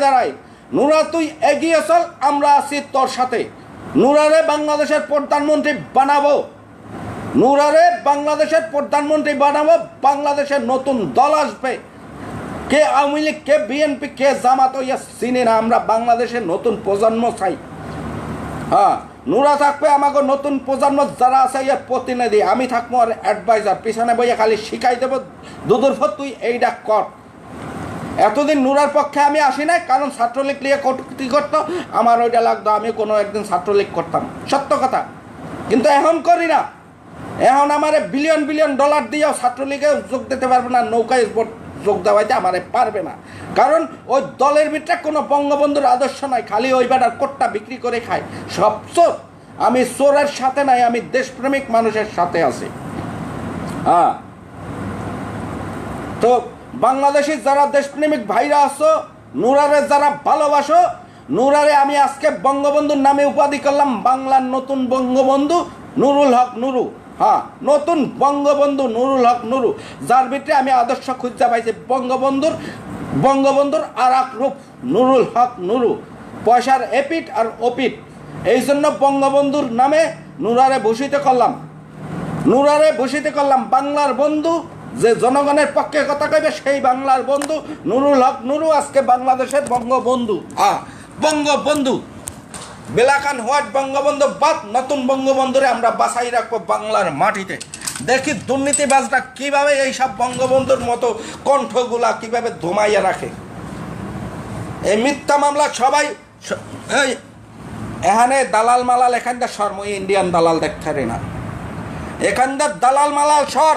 দাঁড়াই। নুরা তুই এগিয়ে চল, আমরা আছি তোর সাথে। নুরারে বাংলাদেশের প্রধানমন্ত্রী বানাবো, বাংলাদেশের নতুন দল আসবে। কে আওয়ামী লীগ, কে বিএনপি, কে জামাত, ইয়া চিনি না। আমরা বাংলাদেশের নতুন প্রজন্ম চাই। হ্যাঁ, নুরা থাকবে আমাকে নতুন প্রজন্ম যারা আছে ইয়ার প্রতিনিধি, আমি থাকবো আর অ্যাডভাইজার। পিছনে বইয়া খালি শিখাই দেবো, দুদুর ফর তুই এইটা কর। এতদিন নুরার পক্ষে আমি আসি নাই, কারণ ছাত্রলীগ নিয়ে কটূক্তি করতো, আমার ওইটা লাগতো। আমি কোনো একদিন ছাত্রলীগ করতাম, সত্য কথা। কিন্তু এখন করি না। এখন আমার বিলিয়ন ডলার দিয়েও ছাত্রলীগে যোগ দিতে পারবে না, নৌকায় যোগ দেওয়াইতে আমারে পারবে না। কারণ ওই দলের ভিতরে কোনো বঙ্গবন্ধুর আদর্শ নাই, খালি ওই বেটার কোটটা বিক্রি করে খায়। সব চোর। আমি চোরের সাথে নাই, আমি দেশপ্রেমিক মানুষের সাথে আছি। হ্যাঁ, তো বাংলাদেশি যারা দেশপ্রেমিক ভাইরা আছো, নুরারে যারা ভালোবাসো, নুরারে আমি আজকে বঙ্গবন্ধুর নামে উপাধি করলাম বাংলার নতুন বঙ্গবন্ধু নুরুল হক নুরু। হ্যাঁ, নতুন বঙ্গবন্ধু নুরুল হক নুরু, যার ভিতরে আমি আদর্শ খুঁজে পাইছি। বঙ্গবন্ধুর আর এক রূপ নুরুল হক নুরু, পয়সার এপিট আর ওপিট। এই জন্য বঙ্গবন্ধুর নামে নুরারে ভূষিত করলাম বাংলার বন্ধু, যে জনগণের পক্ষে কথা কইবে সেই বাংলার বন্ধু নুরুল হক নুরু আজকে বাংলাদেশের বঙ্গবন্ধু। বঙ্গবন্ধু বেলাখান হোয়াট বঙ্গবন্ধু বাদ, নতুন বঙ্গবন্ধুরে আমরা বাছাই রাখবো বাংলার মাটিতে। দেখি দুর্নীতিবাজরা কিভাবে এইসব বঙ্গবন্ধুর মতো কণ্ঠগুলা কিভাবে ধুমাইয়া রাখে। এই মিথ্যা মামলা সবাই এখানে দালাল মালাল, এখানকার শর্ম ইন্ডিয়ান দালাল দেখতে না, এখানকার দালাল মালাল সর।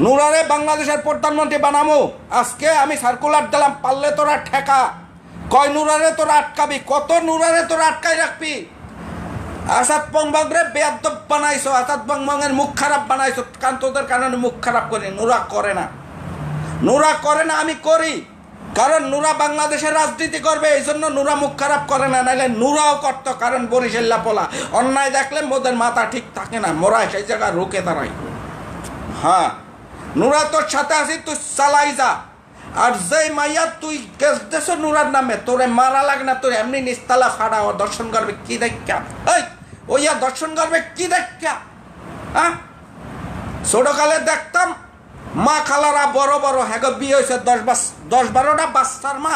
নুরারে বাংলাদেশের প্রধানমন্ত্রী বানামো। আজকে আমি সার্কুলার দিলাম, পারলে তোরা ঠেকা। কয় নুরারে তোরা আটকাবি, কত নুরারে তোরা আটকাই রাখবি? আসাদ বংবংরে বেয়াদব বানাইছো, আসাদ বংবংয়ের মুখ খারাপ বানাইছো, কারণ তোদের কারণে মুখ খারাপ করি। নুরা করে না, আমি করি। কারণ নুরা বাংলাদেশের রাজনীতি করবে, এই জন্য নুরা মুখ খারাপ করে না, নাইলে নুরাও করতো। কারণ বরিশাল্লা পোলা অন্যায় দেখলে মোদের মাথা ঠিক থাকে না, মোরা সেই জায়গায় রুখে দাঁড়াই। হ্যাঁ, নুরা তোর সাথে আছি, তুই চালাই যা। আর যেই মাইয়া তুই কেস দেশ নুরার নামে, তোরে মারা লাগে না, তোর এমনি নিস্তালা ফাড়া। ও দর্শন করবে কি দেখা? ওইয়া দর্শন করবে কি দেখা? হ্যাঁ, ছোটকালে দেখতাম মা খালারা বড় হ্যাগো বিয়ে হয়েছে 10-12টা বাচ্চার মা,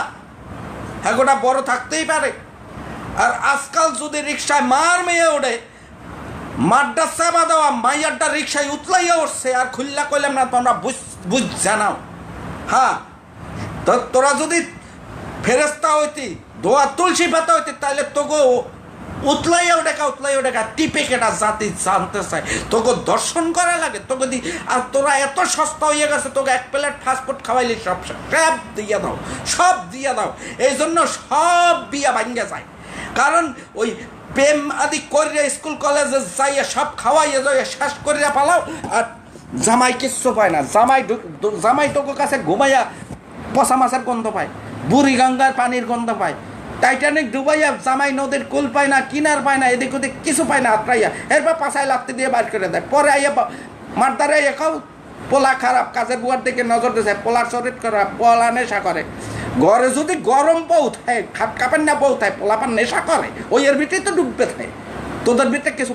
হ্যাগোটা বড় থাকতেই পারে। আর আজকাল যদি রিক্সায় মার মেয়ে ওঠে, মারটা চাপা দেওয়া, মাইয়ারটা রিক্সায় উতলাইয়া উঠছে, আর খুললা কইলাম না তোমরা বুঝ জানাও। হ্যাঁ, তো তোরা যদি ফেরেস্তা হইতি, দোয়া তুলসী পাতা হইতি, তাহলে তোকে উতলাইয়া ওঠেকা টিপে কেটা জাতি জানতে চায়, তোকে দর্শন করা লাগে তোকে দি। আর তোরা এত সস্তা হয়ে গেছে, তোকে এক প্লেট ফাস্টফুড খাওয়াইলি সব দিয়ে দাও। এই জন্য সব বিয়া ভাঙ্গে যায়। কারণ ওই প্রেম আদি করিয়া স্কুল কলেজে যাইয়া সব খাওয়াইয়া যাইয়া শেষ করিয়া পালাও, আর জামাই কিচ্ছু পায় না। জামাই তোকে কাছে ঘুমাইয়া পচা মাছের গন্ধ পায়, বুড়ি গঙ্গার পানির গন্ধ পায়, টাইটানিক ডুবাইয়া জামাই নদীর কুল পায় না, কিনার পায় না, এদিক ওদিক কিছু পায় না, আত্রাইয়া এরপর পাশায় লাত্তি দিয়ে বাইর করে দেয়। পরে আইয়া মারদারে একাও পোলা খারাপ, কাজের বুয়ার দিকে নজর দিয়েছে, পোলার শরীর খারাপ, পোলা নেশা করে। ঘরে যদি গরম বউ থাকে, খাট কাপেন না বউ থাকে, পোলাপান নেশা করে, ওই এর ভিতরে তো ডুববে থাকে। তোদের ভিতরে কিছু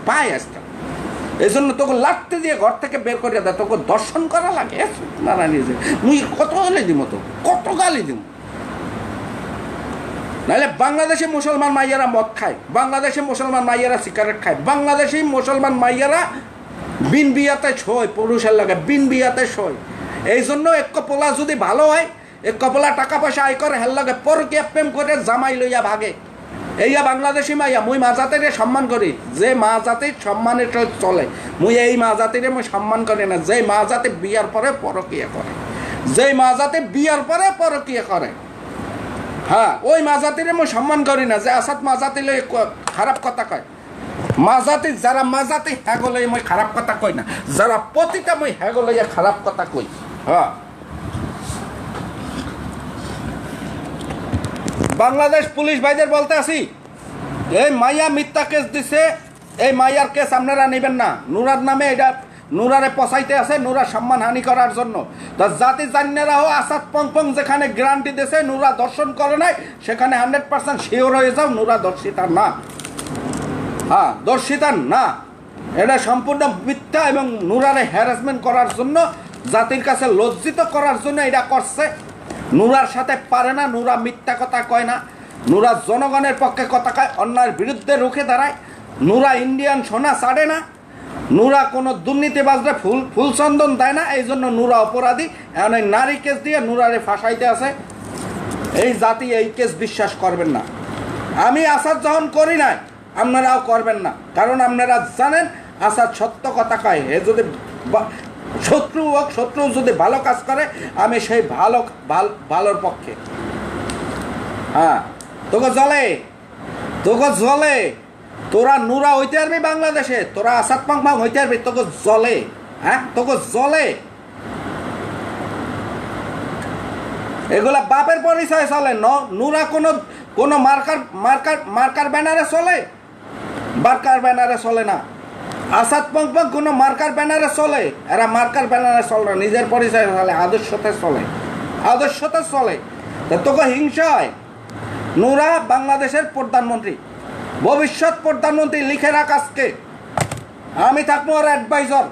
পায় আজকাল। এই জন্য তোকে লাত্তি দিয়ে ঘর থেকে বের করে দেয়, তোকে দর্শন করা লাগে। না নিজে মুই কত গালি দিব, তো কত গালি দিব। নাহলে বাংলাদেশে মুসলমান মাইয়ারা মদ খায়, বাংলাদেশে মুসলমান মাইয়ারা সিগারেট খায়, বাংলাদেশি মুসলমান মাইয়ারা বিন বিয়াতে ছয়, পুরুষের লাগে বিন বিয়াতে ছয়। এই জন্য এক কপলা যদি ভালো হয়, এক কপলা টাকা পয়সা আয় করে, হের লাগে পরকিয়া প্রেম করে জামাই লইয়া ভাগে। এইয়া বাংলাদেশি মাইয়া, মুই মা জাতিরে সম্মান করি, যে মা জাতির সম্মানের সহিত চলে। মুই এই মা জাতিরে মুই সম্মান করি না যে মা জাতি বিয়ার পরে পরকিয়া করে, যে মা জাতি বিয়ার পরে পরকিয়া করে। হ্যাঁ, ওই মা জাতিরে মুই সম্মান করি না যে আসাদ মা জাতি লই খারাপ কথা কয়। মা জাতি যারা মা জাতি হ্যাগো লই মুই খারাপ কথা কই না, যারা পতিতা মুই হ্যাগো লইয়া খারাপ কথা কই। হ্যাঁ, বাংলাদেশ পুলিশ ভাইদের বলতে আসি, এই মাইয়া মিথ্যা কেস দিছে, এই মাইয়ার কেস আপনারা নেবেন না। নুরার নামে এটা নুরারে পচাইতে আছে, নুরার সম্মান হানি করার জন্য। তো জাতি জান্যেরাও আসাদ পং যেখানে গ্যারান্টি দিয়েছে নুরা দর্শন করে নাই, সেখানে 100% শিওর হয়ে যাও নুরা দর্শিতা না। হ্যাঁ, দর্শিতা না, এটা সম্পূর্ণ মিথ্যা এবং নুরারে হ্যারাসমেন্ট করার জন্য, জাতির কাছে লজ্জিত করার জন্য এটা করছে। নুরার সাথে পারে না, নুরা মিথ্যা কথা কয় না, নুরা জনগণের পক্ষে কথা কয়, অন্যায়ের বিরুদ্ধে রুখে দাঁড়ায়। নুরা ইন্ডিয়ান সোনা ছাড়ে না, নুরা কোনো দুর্নীতিবাজরা ফুল চন্দন দেয় না। এই জন্য নুরা অপরাধী। এখন এই নারী কেস দিয়ে নুরারে ফাঁসাইতে আছে। এই জাতি এই কেস বিশ্বাস করবেন না। আমি আসাদ যখন করি নাই, আপনারাও করবেন না, কারণ আপনারা জানেন আসাদ সত্য কথা কয়। এ যদি শত্রু হোক, শত্রু যদি ভালো কাজ করে, আমি সেই ভালোর পক্ষে। হ্যাঁ, তোকে জলে তোরা নুরা হইতে পারবি বাংলাদেশে, তোরা আসাদ পাং হইতে পারবি, তোকে জলে। হ্যাঁ, তোকে জলে। এগুলা বাপের পরিচয় চলে। নুরা কোনো মার্কার ব্যানারে চলে, মার্কার ব্যানারে চলে না। আসাদ পং কোনো মার্কার ব্যানারে চলে, এরা মার্কার ব্যানারে চলে না, নিজের পরিচয় চলে, আদর্শতে চলে। তোকে হিংসা হয়। নুরা বাংলাদেশের প্রধানমন্ত্রী, ভবিষ্যৎ প্রধানমন্ত্রী, লিখে রাখ আজকে। আমি থাকবো ওর অ্যাডভাইজার,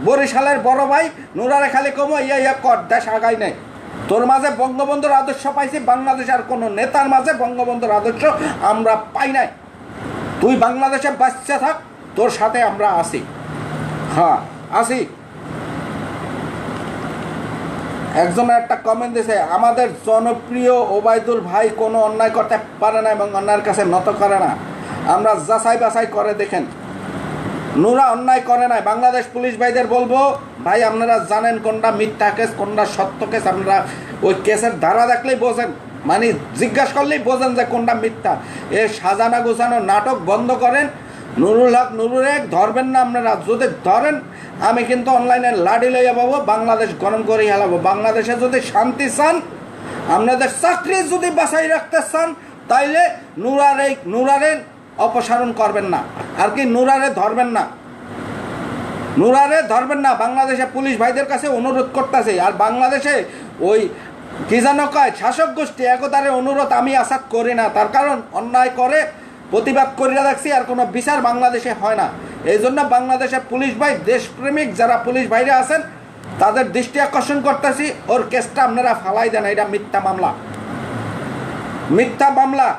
বরিশালের বড় ভাই। নুরারে খালি কমো ইয়া কর, দেশ আগাই নেই। তোর মাঝে বঙ্গবন্ধুর আদর্শ পাইছি, বাংলাদেশ আর কোনো নেতার মাঝে বঙ্গবন্ধুর আদর্শ আমরা পাই নাই। তুই বাংলাদেশে বাচ্চা থাক, তোর সাথে আমরা আসি। হ্যাঁ, আসি। একজন একটা কমেন্ট দিয়েছে, আমাদের জনপ্রিয় ওবায়দুল ভাই কোনো অন্যায় করতে পারে না এবং অন্যায়ের কাছে নত করে না। আমরা যাচাই বাছাই করে দেখেন, নুরা অন্যায় করে নাই। বাংলাদেশ পুলিশ ভাইদের বলবো, ভাই আপনারা জানেন কোনটা মিথ্যা কেস, কোনটা সত্য কেস। আপনারা ওই কেসের ধারা দেখলেই বোঝেন, মানে জিজ্ঞাসা করলেই বোঝেন যে কোনটা মিথ্যা। এ সাজানা গোছানো নাটক বন্ধ করেন। নুরুল হক নুরুরে ধরবেন না আপনারা। যদি ধরেন, আমি কিন্তু অনলাইনে লাডি লইয়া পাবো, বাংলাদেশ গরম করে হেলাবো। বাংলাদেশে যদি শান্তি চান, আপনাদের চাকরি যদি বাঁচাই রাখতে চান, তাইলে নুরারে অপসারণ করবেন না, আর কি নুরারে ধরবেন না। বাংলাদেশে পুলিশ ভাইদের কাছে অনুরোধ করতেছে। আর বাংলাদেশে ওই কি যেন কয়, শাসক গোষ্ঠী একতারে অনুরোধ আমি আসাদ করি না। তার কারণ অন্যায় করে প্রতিবাদ করিয়া দেখছি, আর কোনো বিচার বাংলাদেশে হয় না। এই জন্য বাংলাদেশের পুলিশ ভাই, দেশপ্রেমিক যারা পুলিশ ভাইরা আছেন, তাদের দৃষ্টি আকর্ষণ করতেছি, ওর কেসটা আপনারা ফালাই দেন। এটা মিথ্যা মামলা।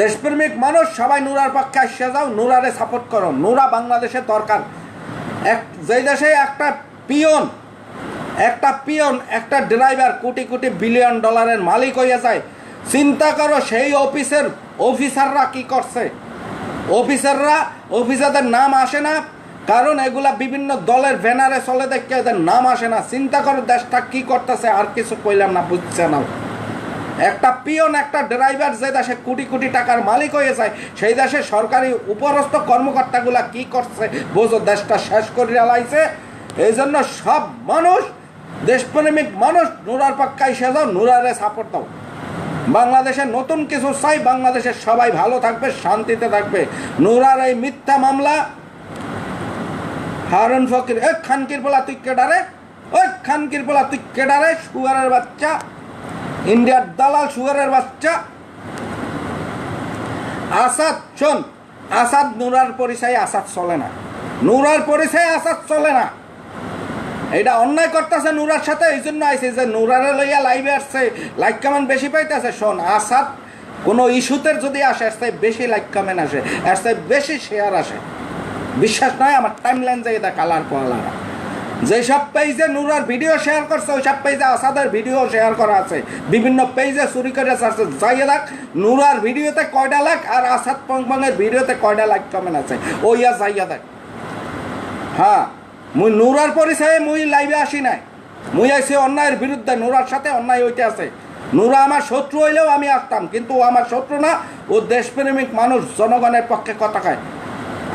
দেশপ্রেমিক মানুষ সবাই নুরার পক্ষে আসে যাও, নুরারে সাপোর্ট করো। নুরা বাংলাদেশের দরকার। যেই দেশে একটা পিয়ন, একটা ড্রাইভার কোটি বিলিয়ন ডলারের মালিক হইয়া যায়, চিন্তা করো সেই অফিসাররা কি করছে। অফিসারদের নাম আসে না, কারণ এগুলা বিভিন্ন দলের ব্যানারে চলে, দেখে এদের নাম আসে না। চিন্তা করো দেশটা কি করতেছে। আর কিছু কইলাম না, বুঝছে না। একটা পিয়ন, একটা ড্রাইভার যে দেশে কোটি কোটি টাকার মালিক হয়ে যায়, সেই দেশে সরকারি উপরস্থ কর্মকর্তাগুলা কি করছে বোঝো, দেশটা শেষ করে লাইছে। এই জন্য সব মানুষ, দেশপ্রেমিক মানুষ, নুরার পক্ষে এসে যাও, নুরারে সাপোর্ট দাও। বাংলাদেশে নতুন কিছু চাই, বাংলাদেশের সবাই ভালো থাকবে, শান্তিতে থাকবে। নুরার এই মিথ্যা মামলা, হারুন ফকির, এ খানকির বলা তুই কেডারে, ওই খানকির বলা তুই কেডারে, সুগারের বাচ্চা, ইন্ডিয়ার দালাল, সুগারের বাচ্চা। আসাদ শোন, আসাদ নুরার পরিচয়ে আসাদ চলে না, নুরার পরিচয়ে আসাদ চলে না। এটা অন্যায় করতেছে নুরার সাথে, এই জন্য আইসে যে নুরারে লইয়া লাইভে আসছে, লাইক কমেন্ট বেশি পাইতেছে। শোন, আসাদ কোনো ইস্যুতে যদি আসে, এর চাই বেশি লাইক কমেন্ট আসে, এর চাই বেশি শেয়ার আসে। বিশ্বাস নয়, আমার টাইম লাইন যাই এটা কালার পালারা, যেসব পেজে নুরার ভিডিও শেয়ার করছে, ওই সব পেজে আসাদের ভিডিও শেয়ার করা আছে, বিভিন্ন পেজে চুরি করে আসছে। যাইয়ে দেখ নুরার ভিডিওতে কয়টা লাখ আর আসাদ পংপংয়ের ভিডিওতে কয়টা লাইক কমেন্ট আছে, ওইয়া যাইয়া দেখ। হ্যাঁ, মুই নুরার পরিচয়ে মুই লাইভে আসি নাই, মুই আইসি অন্যায়ের বিরুদ্ধে। নুরার সাথে অন্যায় হইতে আছে। নুরা আমার শত্রু হইলেও আমি আসতাম, কিন্তু ও আমার শত্রু না, ও দেশপ্রেমিক মানুষ, জনগণের পক্ষে কথা কয়।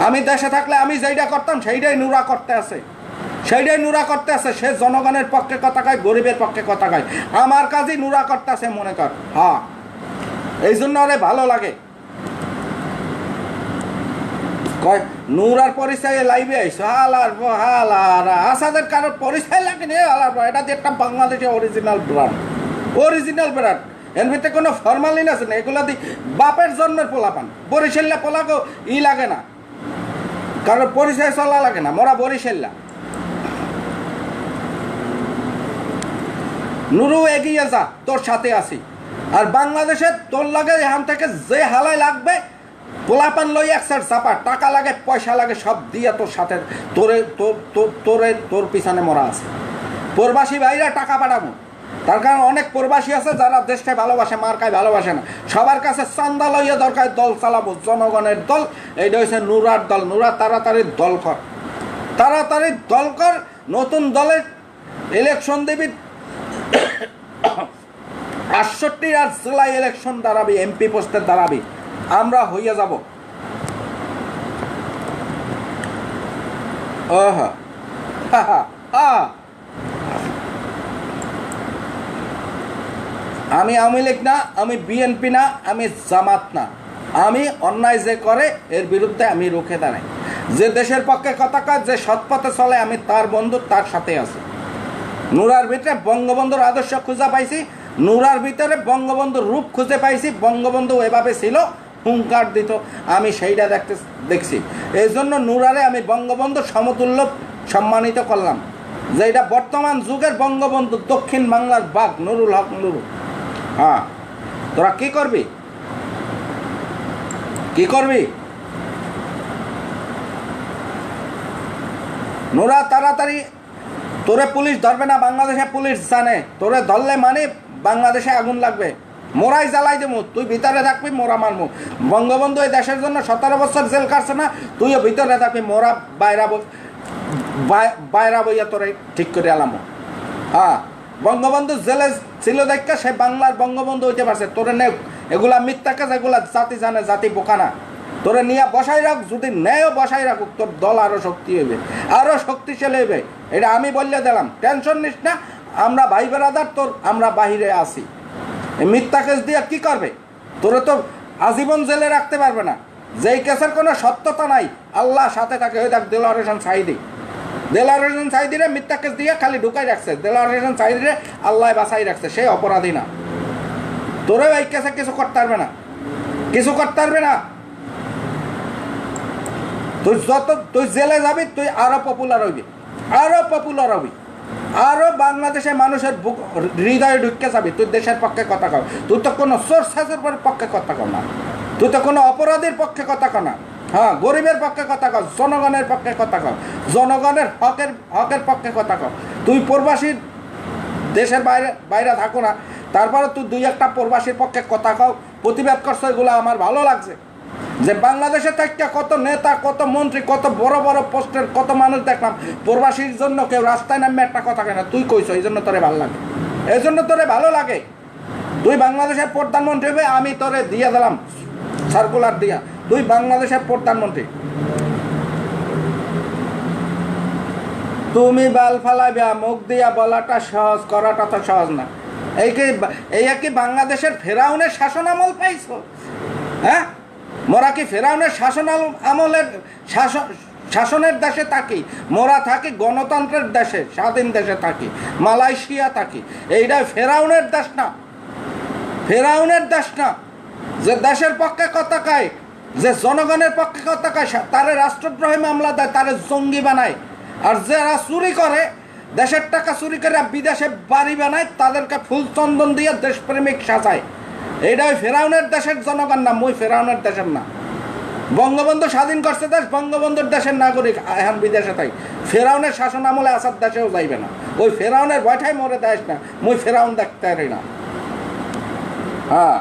আমি দেশে থাকলে আমি যেইটা করতাম সেইটাই নুরা করতে আছে, সেইটাই নুরা করতে আছে। সে জনগণের পক্ষে কথা কয়, গরিবের পক্ষে কথা কয়। আমার কাজই নুরা করতে আছে মনে কর। হ্যাঁ, এই জন্য ওরে ভালো লাগে। কয় নুরার পরিচয়ে লাইভে আইসো, হালার হালার আসাদের কারোর পরিচয় লাগেনি, হালার এটা যে একটা বাংলাদেশের অরিজিনাল ব্র্যান্ড, অরিজিনাল ব্র্যান্ড। এর ভিতরে কোনো ফরমালিন আছে না, এগুলো দিয়ে বাপের জন্মের পোলাপান। বরিশাল্লা পোলাকেও ই লাগে না, কারোর পরিচয় চলা লাগে না, মোরা বরিশাল্লা। নুরু এগিয়ে যা, তোর সাথে আসি। আর বাংলাদেশে তোর লাগে এখান থেকে যে হালাই লাগবে, পোলাপান লই একসার চাপা, টাকা লাগে, পয়সা লাগে, সব দিয়ে তোর সাথে, তোর পিছনে মরা আছে। প্রবাসী ভাইরা টাকা পাঠাবো, তার কারণ অনেক প্রবাসী আছে যারা দেশকে ভালোবাসে, মার্কায় ভালোবাসে না। সবার কাছে চান্দা লইয়া দরকার দল চালাবো, জনগণের দল। এইটা হচ্ছে নুরার দল। নুরা তাড়াতাড়ি দল কর, তাড়াতাড়ি দল কর। নতুন দলের ইলেকশন দিবি, ৬৮ আর জেলায় ইলেকশন দাঁড়াবি, এমপি পোস্টের দাঁড়াবি, আমরা হইয়া যাব। আমি আওয়ামী লীগ না, আমি বিএনপি না, আমি জামাত না। আমি অন্যায় যে করে এর বিরুদ্ধে আমি রুখে দাঁড়াই। যে দেশের পক্ষে কথা কয়, যে সৎপথে চলে, আমি তার বন্ধু, তার সাথে আছি। নুরার ভিতরে বঙ্গবন্ধুর আদর্শ খুঁজে পাইছি, নুরার ভিতরে বঙ্গবন্ধুর রূপ খুঁজে পাইছি। বঙ্গবন্ধু এভাবে ছিল, হুঙ্কার দিত, আমি সেইটা দেখছি। এই জন্য নুরারে আমি বঙ্গবন্ধুর সমতুল্য সম্মানিত করলাম, যে এটা বর্তমান যুগের বঙ্গবন্ধু, দক্ষিণ বাংলার বাঘ নুরুল হক নুরু। হ্যাঁ, তোরা কি করবি, কি করবি? নুরা তাড়াতাড়ি, তোরে পুলিশ ধরবে না, বাংলাদেশে পুলিশ জানে তোরে ধরলে মানে বাংলাদেশে আগুন লাগবে, মোরাই জ্বালাই দেবো। তুই ভিতরে থাকবি, মোরা মারবো। বঙ্গবন্ধু এই দেশের জন্য 17 বছর জেল কাটছে না, তুইও ভিতরে থাকবি, মোরা বাইরা বইয়া তোরে ঠিক করে এলামো। হ্যাঁ, বঙ্গবন্ধু জেলে ছিল দেখা সে বাংলার বঙ্গবন্ধু হইতে পারছে। তোরে নে, এগুলা মিথ্যা কাজ, এগুলা জাতি জানে, জাতি বোকা না। তোরে নিয়ে বসাই রাখ, যদি নেয়ও বসাই রাখুক, তোর দল আরো শক্তি হইবে, আরো শক্তিশালী হইবে। এটা আমি বললে দিলাম, টেনশন নিস না। আমরা ভাই বেড়াদার তোর, আমরা বাহিরে আসি। এই মিথ্যা কেস দিয়ে কি করবে? তোরে তো আজীবন জেলে রাখতে পারবে না, যেই কেসের কোনো সত্যতা নাই। আল্লাহ সাথে থাকে। ওই দেখ দেলোয়ার হোসেন সাঈদী, দেলোয়ার হোসেন সাঈদীরে মিথ্যা কেস দিয়ে খালি ঢুকাই রাখছে। দেলোয়ার হোসেন সাঈদীরে আল্লাহ বাঁচাই রাখছে, সে অপরাধী না। তোরেও এই কেসে কিছু করতে পারবে না, কিছু করতে পারবে না। তুই জেলে যাবি, তুই আরো পপুলার হইবি, আরো পপুলার হবি, আরো বাংলাদেশের মানুষের বুক হৃদয়ে ঢুকে যাবি। তুই দেশের পক্ষে কথা কর, তুই তো কোনো সোর্স পক্ষে কথা কর না, তুই তো কোনো অপরাধীর পক্ষে কথা কর না। হ্যাঁ, গরিবের পক্ষে কথা কর, জনগণের পক্ষে কথা কর, জনগণের হকের পক্ষে কথা কর। তুই প্রবাসীর দেশের বাইরে থাকো না, তারপরে তুই 2-1টা প্রবাসীর পক্ষে কথা কও, প্রতিবাদ করছো, এগুলো আমার ভালো লাগছে। যে বাংলাদেশে থেকে কত নেতা, কত মন্ত্রী, কত বড় বড় পোস্টের কত মানুষ দেখলাম, প্রবাসীর জন্য কেউ রাস্তায় নামে একটা কথা কেন, তুই কইছো, এই জন্য তোরে ভালো লাগে, এই জন্য তোরে ভালো লাগে। তুই বাংলাদেশের প্রধানমন্ত্রী হবে, আমি তোরে দিয়ে দিলাম সার্কুলার দিয়া, তুই বাংলাদেশের প্রধানমন্ত্রী। তুমি বাল ফালাইবা, মুখ দিয়া বলাটা সহজ, করাটা তো সহজ না। এই কি বাংলাদেশের ফেরাউনের শাসন আমল পাইছো? হ্যাঁ, মোরা কি ফেরাউনের শাসন আমলের শাসনের দেশে থাকি? মোরা থাকি গণতন্ত্রের দেশে, স্বাধীন দেশে থাকি, মালয়েশিয়া থাকি। এইটা ফেরাউনের দেশ না, ফেরাউনের দেশ না। যে দেশের পক্ষে কথা কয়, যে জনগণের পক্ষে কথা কয়, তারে রাষ্ট্রদ্রোহী মামলা দেয়, তারে জঙ্গি বানায়। আর যারা চুরি করে, দেশের টাকা চুরি করে বিদেশে বাড়ি বানায়, তাদেরকে ফুল চন্দন দিয়ে দেশপ্রেমিক সাজায়। এইটা ওই ফেরাউনের দেশের জনগণ না, মুই ফেরাউনের দেশের না। বঙ্গবন্ধু স্বাধীন করছে দেশ, বঙ্গবন্ধুর দেশের নাগরিক এখন বিদেশে তাই। ফেরাউনের শাসন আমলে আসার দেশেও যাইবে না। ওই ফেরাউনের বয়ঠাই মরে দেশ না, মুই ফেরাউন দেখতে পারি না। হ্যাঁ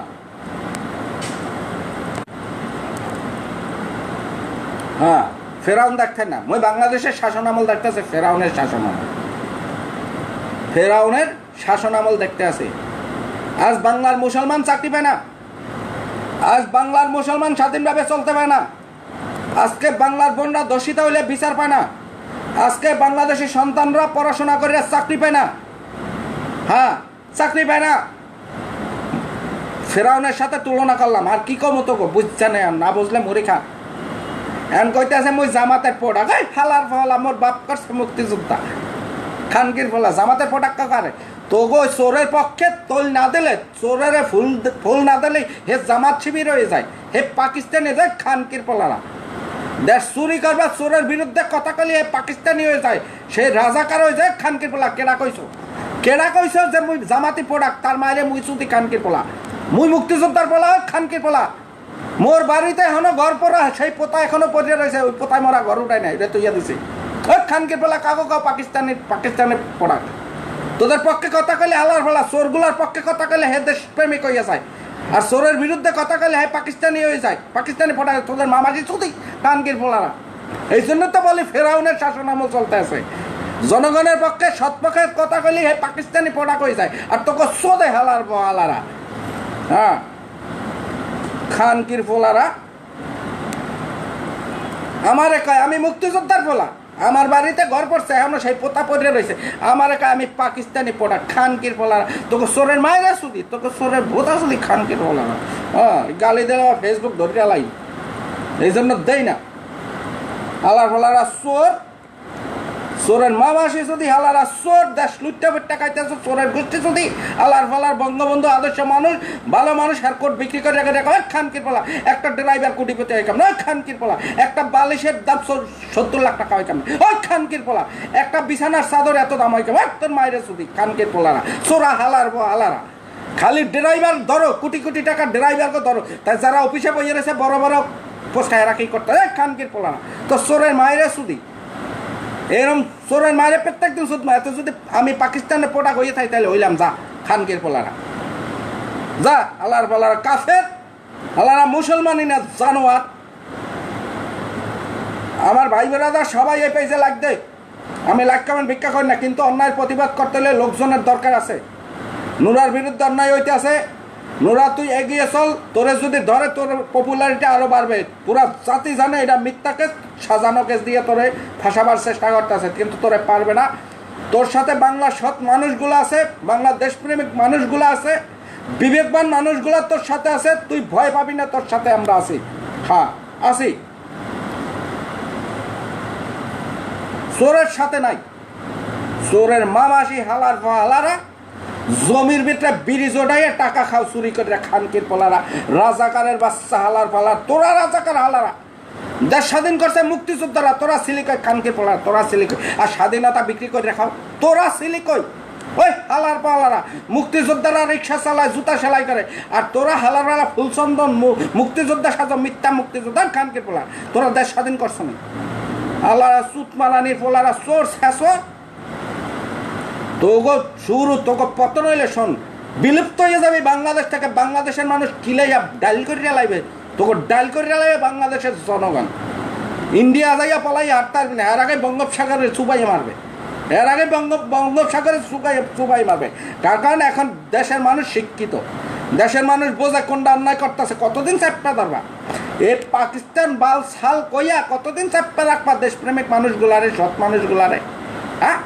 হ্যাঁ, ফেরাউন দেখতেন না, মুই বাংলাদেশের শাসন আমল দেখতে আছে, ফেরাউনের শাসন আমল, ফেরাউনের শাসন আমল দেখতে আছে। আজ বাংলার মুসলমান চাকরি পায় না, আজ বাংলার মুসলমান স্বাধীনভাবে চলতে পারে না, আজকে বাংলার বোনরা দোষিত হইলে বিচার পায় না, আজকে বাংলাদেশের সন্তানরা পড়াশোনা করে চাকরি পায় না। হ্যাঁ, চাকরি পায় না। ফেরাউনের সাথে তুলনা করলাম, আর কি কম তো বুঝছে না, বুঝলে মরি খা। এখন কইতে আছে মুই জামাতের প্রোডাক্ট, হালার ফলা, মোর বাপ করছে মুক্তিযোদ্ধা, খানকির ফলা জামাতের প্রোডাক্ট কারে? তো গো চোরের পক্ষে তোল না দিলে, চোরের ফুল না দিলে হে জামাত শিবির হয়ে যায়, হে পাকিস্তানি যায় খানকির ফলারা। দেশ চুরি করবা, চোরের বিরুদ্ধে কথা কলি হে পাকিস্তানি হয়ে যায়, সেই রাজাকার হয়ে যায় খানকির ফলা। কেডা কইছো? কেডা কইছো যে মুই জামাতি প্রোডাক্ট? তার মাইরে মুই চুতি খানকির ফলা, মুই মুক্তিযোদ্ধার ফলা, খানকির ফলা। মোর বাড়িতে এখনো ঘর পড়া, সেই পোতা এখনো পড়ে রয়েছে, ওই পোতায় মরা ঘর উঠাই নাই, এটা তুইয়া দিছি। ওই খানকির ফলা কাগো কাও পাকিস্তানের প্রোডাক্ট। তোদের পক্ষে কথা কইলে আল্লাহর ফলা, চোরগুলার পক্ষে কথা কইলে হে দেশ প্রেমিক হইয়া যায়, আর চোরের বিরুদ্ধে কথা কইলে হে পাকিস্তানি হয়ে যায়, পাকিস্তানি প্রোডাক্ট। তোদের মামাজি চুতি খানকির ফলারা। এই জন্য তো বলি ফেরাউনের শাসন আমল চলতে আছে। জনগণের পক্ষে সৎপক্ষে কথা কইলে হে পাকিস্তানি প্রোডাক্ট হয়ে যায়, আর তোকে সোদে হালার হালারা। হ্যাঁ, খানকির ফোলারা আমারে কয় আমি মুক্তিযোদ্ধার ফোলা, আমার বাড়িতে ঘর পড়ছে এখনো সেই পোতা পড়ে রয়েছে, আমারে কয় আমি পাকিস্তানি প্রোডাক্ট, খানকির ফোলারা। তোকে চোরের মায়েরা শুধু, তোকে চোরের ভোতা শুধু খানকির ফোলারা। হ্যাঁ, গালি দিলে ফেসবুক ধরিয়া লাই, এই জন্য দেই না। আলার ফোলারা চোর, চোরের মা মাসি যদি হালারা চোর, দেশ লুটটা পেটটা খাইতেছে চোরের গোষ্ঠী যদি আলার ফালার। বঙ্গবন্ধু আদর্শ মানুষ, ভালো মানুষ, আর কোট বিক্রি করে রেখে খানকির পোলা। একটা ড্রাইভার কোটিপতি হয় কেমন? ওই খানকির পোলা। একটা বালিশের দাম 70 লাখ টাকা হয় কেমন? ওই খানকির পোলা। একটা বিছানার চাদর এত দাম হয় কেমন? তোর মায়ের শুধু খানকির পোলারা, চোরা হালার হালারা। খালি ড্রাইভার ধরো, কোটি কোটি টাকার ড্রাইভারকে ধরো, তাই যারা অফিসে বইয়ে রয়েছে বড় বড় পোস্টায় রাখি করতে খানকির পোলারা। তো চোরের মায়েরা শুধু এরকম চোরের মায়ের প্রত্যেক দিন শুধু। এত যদি আমি পাকিস্তানের প্রোডাক্ট হয়ে থাকি তাহলে হইলাম যা খানকির পোলারা, যা আল্লাহর পোলারা কাফের, আল্লাহরা মুসলমানই না জানোয়ার। আমার ভাই বেড়াদার সবাই এই পেজে লাগ দেয়, আমি লাগ কেমন ভিক্ষা করি না, কিন্তু অন্যায়ের প্রতিবাদ করতে হলে লোকজনের দরকার আছে। নুরার বিরুদ্ধে অন্যায় হইতে আছে, নুরা তুই এগিয়ে চল, তোরে যদি ধরে তোর পপুলারিটি আরো বাড়বে। পুরা জাতি জানে এটা মিথ্যা কেস, সাজানো কেস দিয়ে তোরে ফাঁসাবার চেষ্টা করতে আছে, কিন্তু তোরে পারবে না। তোর সাথে বাংলার সৎ মানুষগুলো আছে, বাংলার দেশপ্রেমিক মানুষগুলো আছে, বিবেকবান মানুষগুলো তোর সাথে আছে, তুই ভয় পাবি না, তোর সাথে আমরা আছি। হ্যাঁ আছি, চোরের সাথে নাই। চোরের মামাসি হালার হালারা জমির ভিতরে ব্রিজ ওঠাইয়া টাকা খাও চুরি করে খানকির পোলারা, রাজাকারের বাচ্চা হালার পালার। তোরা রাজাকার হালারা, দেশ স্বাধীন করছে মুক্তিযোদ্ধারা, তোরা সিলিকই খানকির পোলার, তোরা সিলিকই। আর স্বাধীনতা বিক্রি করে রাখাও, তোরা সিলিকই। ওই হালার পালারা মুক্তিযোদ্ধারা রিক্সা চালায়, জুতা সেলাই করে, আর তোরা হালারা ফুলচন্দন মুক্তিযোদ্ধা সাজো, মিথ্যা মুক্তিযোদ্ধা খানকির পোলার। তোরা দেশ স্বাধীন করছো না, হালারা চুত মারানির পোলারা, চোর শেষো। তোগো শুরু, তোকে পতন হইলে শোন, বিলুপ্ত হয়ে যাবে বাংলাদেশ থেকে। বাংলাদেশের মানুষ কিলাইয়া ডাইল করিয়া লাইবে, তোকে ডাইল করিয়া লাইবে বাংলাদেশের জনগণ। ইন্ডিয়া যাইয়া পলাইয়া আর তার এর আগে বঙ্গোপসাগরের চুবাইয়া মারবে, এর আগে বঙ্গোপসাগরের চুবাই মারবে। কারণ এখন দেশের মানুষ শিক্ষিত, দেশের মানুষ বোঝে কোনটা অন্যায় করতেছে, কতদিন চাপটা ধরবা? এই পাকিস্তান বাল সাল কইয়া কতদিন চাপটা রাখবা দেশপ্রেমিক মানুষগুলারে, সৎ মানুষগুলারে? হ্যাঁ,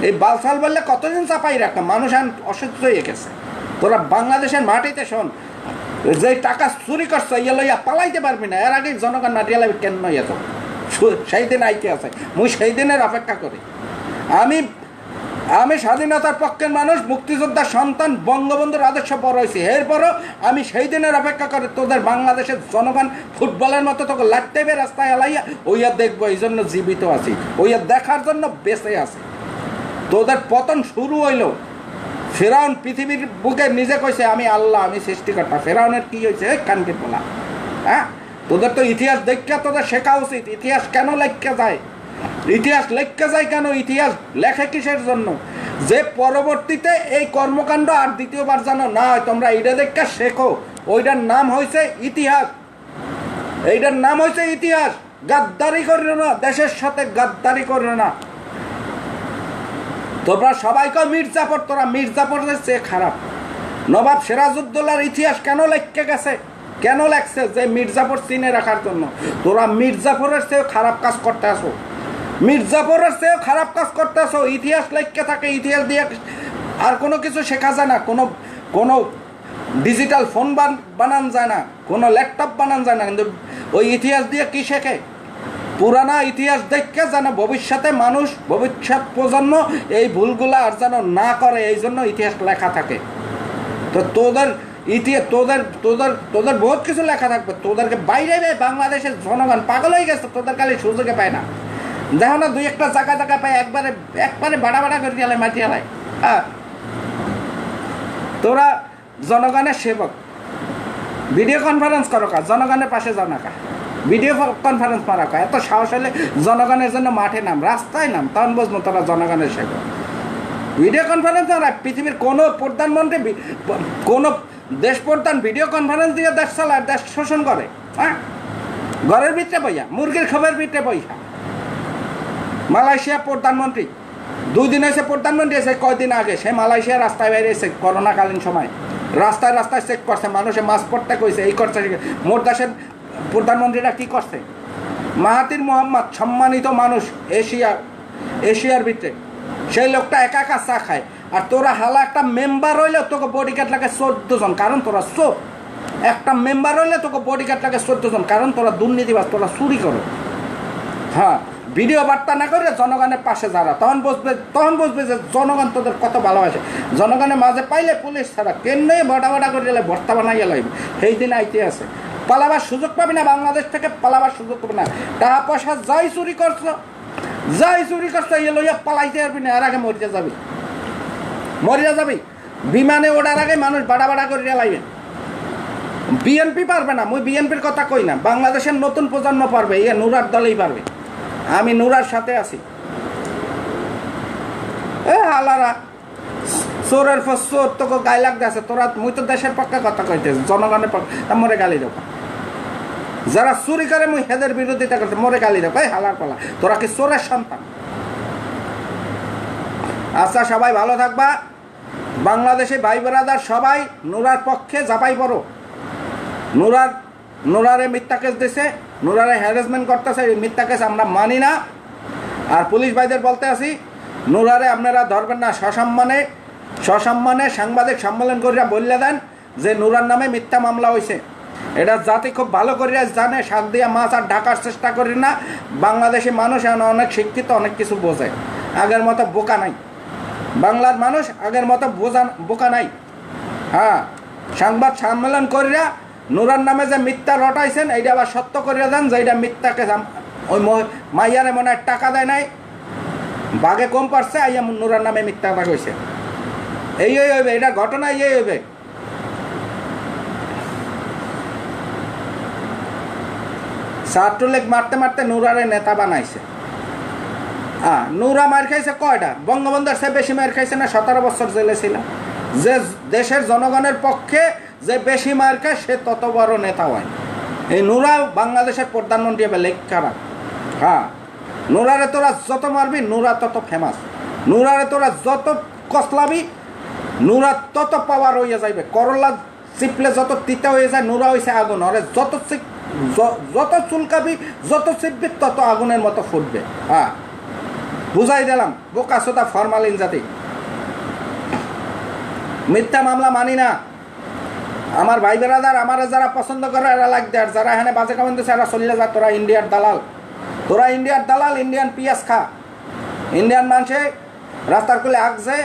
এই বালসাল বললে কতদিন চাপাই রাখতাম? মানুষ এখন অসুস্থ হয়ে গেছে। তোরা বাংলাদেশের মাটিতে শোন, যে টাকা চুরি করছো ইয়ে লইয়া পালাইতে পারবি না। এর আগে জনগণ নাটিয়া লাগবে কেন নইয়া তো সেই দিন আইতে আছে। মুই সেই দিনের অপেক্ষা করি। আমি স্বাধীনতার পক্ষের মানুষ, মুক্তিযোদ্ধার সন্তান, বঙ্গবন্ধুর আদর্শ বড় হয়েছি। এরপরও আমি সেই দিনের অপেক্ষা করি তোদের বাংলাদেশের জনগণ ফুটবলের মতো তোকে লাট্টাইবে রাস্তায় এলাইয়া ওইয়া দেখবো। এই জন্য জীবিত আছি, ওইয়া দেখার জন্য বেঁচে আছি। তোদের পতন শুরু হইল। ফেরাউন পৃথিবীর বুকে নিজে কইছে আমি আল্লাহ, আমি সৃষ্টিকর্তা। ফেরাউনের কি হয়েছে? কানকে বলা। হ্যাঁ, তোদের তো ইতিহাস দেখা তোদের শেখা উচিত। ইতিহাস কেন লেখা যায়? ইতিহাস লেখা যায় কেন? ইতিহাস লেখে কিসের জন্য? যে পরবর্তীতে এই কর্মকাণ্ড আর দ্বিতীয়বার যেন না হয়, তোমরা এইটা দেখা শেখো। ওইটার নাম হয়েছে ইতিহাস। এইটার নাম হয়েছে ইতিহাস। গাদ্দারি করিও না, দেশের সাথে গাদ্দারি করিও না। তোমরা সবাইকে মির্জাফর, তোরা মির্জাফরের চেয়ে খারাপ। নবাব সিরাজউদ্দৌলার ইতিহাস কেন লেখকে গেছে? কেন লেখছে? যে মির্জাফর চিনে রাখার জন্য। তোরা মির্জাফরের চেয়েও খারাপ কাজ করতে আসো, মির্জাফরের চেয়েও খারাপ কাজ করতে আসো। ইতিহাস লেখকে থাকে, ইতিহাস দিয়ে আর কোনো কিছু শেখা যায় না। কোনো ডিজিটাল ফোন বানান যায় না, কোনো ল্যাপটপ বানান যায় না, কিন্তু ওই ইতিহাস দিয়ে কি শেখে? পুরানা ইতিহাস দেখে যেন ভবিষ্যতে মানুষ, ভবিষ্যৎ প্রজন্ম এই ভুলগুলো আর যেন না করে, এই জন্য ইতিহাস লেখা থাকে। তো তোদের ইতিহাস, তোদের বহুত কিছু লেখা থাকবে। তোদেরকে বাইরে বাংলাদেশের জনগণ পাগল হয়ে গেছে, তোদের খালি সুযোগে পায় না। দেখো না, দুই একটা জায়গা পায় একবারে বাড়া করে গেলে মাটি আলায়। হ্যাঁ, তোরা জনগণের সেবক, ভিডিও কনফারেন্স করো কা, জনগণের পাশে যাও না কা, ভিডিও কনফারেন্স মারা কা। এত সাহস হলে জনগণের জন্য মাঠে নাম, রাস্তায় নাম, তখন বুঝবো তোরা জনগণের সেবক। ভিডিও কনফারেন্স না, পৃথিবীর কোনো প্রধানমন্ত্রী, কোনো দেশ প্রধান ভিডিও কনফারেন্স দিয়ে দেশ চালায়, দেশ শোষণ করে। হ্যাঁ, ঘরের ভিতরে বইয়া, মুরগির খবরের ভিতরে বইয়া। মালয়েশিয়া প্রধানমন্ত্রী 2 দিন হয়েছে, প্রধানমন্ত্রী এসে কয়দিন আগে সে মালয়েশিয়া রাস্তায় বাইরে এসে করোনাকালীন সময় রাস্তায় চেক করছে, মানুষে মাস্ক পরতে কইছে, এই করছে। মোট দেশের প্রধানমন্ত্রীরা কি করছে? মাহাতির মোহাম্মদ সম্মানিত মানুষ এশিয়ার ভিতরে, সেই লোকটা একা একা চা খায়। আর তোরা হালা একটা মেম্বার হইলে তোকে বডিগার্ড লাগে 14 জন, কারণ তোরা চোর। একটা মেম্বার হইলে তোকে বডিগার্ড লাগে 14 জন, কারণ তোরা দুর্নীতিবাজ, তোরা চুরি করো। হ্যাঁ, ভিডিও বার্তা না করে জনগণের পাশে যারা, তখন বুঝবে যে জনগণ তোদের কত ভালোবাসে। জনগণের মাঝে পাইলে পুলিশ ছাড়া কেন বড়া করে গেলে ভর্তা বানাইয়া লাগবে। সেই দিন আইতে আছে, পালাবার সুযোগ পাবি না, বাংলাদেশ থেকে পালাবার সুযোগ পাবি না। টাকা পয়সা যাই চুরি করছো ইয়ে লইয়া পালাইতে পারবি না। এর আগে মরিয়া যাবি। বিমানে ওঠার আগে মানুষ বাড়া করে লাগবে। বিএনপি পারবে না, মুই বিএনপির কথা কই না, বাংলাদেশের নতুন প্রজন্ম পারবে। ইয়ে নুরার দলেই পারবে। আমি নুরার সাথে আছি। হালারা চোরের পর চোর, তোকে গায়ে লাগতে আছে। তোরা, মুই তো দেশের পক্ষে কথা কইতেছি, জনগণের পক্ষে, মরে গালি দেব। যারা চুরি করে মুই হেদের বিরোধিতা করতে, মরে গালি দেব। হালার পালা, তোরা কি চোরের সন্তান? আচ্ছা, সবাই ভালো থাকবা। বাংলাদেশে ভাই ব্রাদার সবাই নুরার পক্ষে ঝাঁপাই পড়ো। নুরারে মিথ্যা কেস দিছে, নুরারে হ্যারাসমেন্ট করতেছে, এই মিথ্যা কেস আমরা মানি না। আর পুলিশ ভাইদের বলতে আসি, নুরারে আপনারা ধরবেন না। সসম্মানে সাংবাদিক সম্মেলন করিয়া বললে দেন যে নুরার নামে মিথ্যা মামলা হয়েছে। এটা জাতি খুব ভালো করিয়া জানে। শাক দিয়া মাছ আর ঢাকার চেষ্টা করি না। বাংলাদেশি মানুষ এখন অনেক শিক্ষিত, অনেক কিছু বোঝে। আগের মতো বোকা নাই। বাংলার মানুষ আগের মতো বোকা নাই। হ্যাঁ, সংবাদ সম্মেলন করিয়া নুরার নামে যে মিথ্যা রটাইছেন, এইটা আবার সত্য করিয়া দেন যে এইটা মিথ্যাকে। ওই মাইয়ারে মনে হয় টাকা দেয় নাই, বাঘে কম পারছে, আইয়া নুরার নামে মিথ্যা কথা কইছে। এই হইবে, এটা ঘটনা এই হইবে। ছাত্রলীগ মারতে নুরারে নেতা বানাইছে। নুরা মার খাইছে কয়টা? বঙ্গবন্ধুর চেয়ে বেশি মার খাইছে না? 17 বছর জেলে ছিল। যে দেশের জনগণের পক্ষে যে বেশি মার খায় সে তত বড় নেতা হয়। এই নুরা বাংলাদেশের প্রধানমন্ত্রী হবে লেখারা। হ্যাঁ, নুরারে তোরা যত মারবি নুরা তত ফেমাস। নুরারে তোরা যত কসলাবি নুরা তত পাওয়ার হইয়া যাইবে। করলা চিপলে যত তিতা হয়ে যায়, নুরা হয়েছে আগুন। ওরে যত চুলকাবি, যত চিপবি, তত আগুনের মতো ফুটবে। হ্যাঁ, বুঝাই দিলাম, বোকা সোতা ফরমালিন জাতি। মিথ্যা মামলা মানি না। আমার ভাই বেড়াদার, আমার যারা পছন্দ করে এরা লাগবে, আর যারা এখানে বাজে কামেন দিচ্ছে এরা চলে যা। তোরা ইন্ডিয়ার দালাল, তোরা ইন্ডিয়ার দালাল। ইন্ডিয়ান পিঁয়াজ খা। ইন্ডিয়ান মানুষে রাস্তার কুলে আগছে,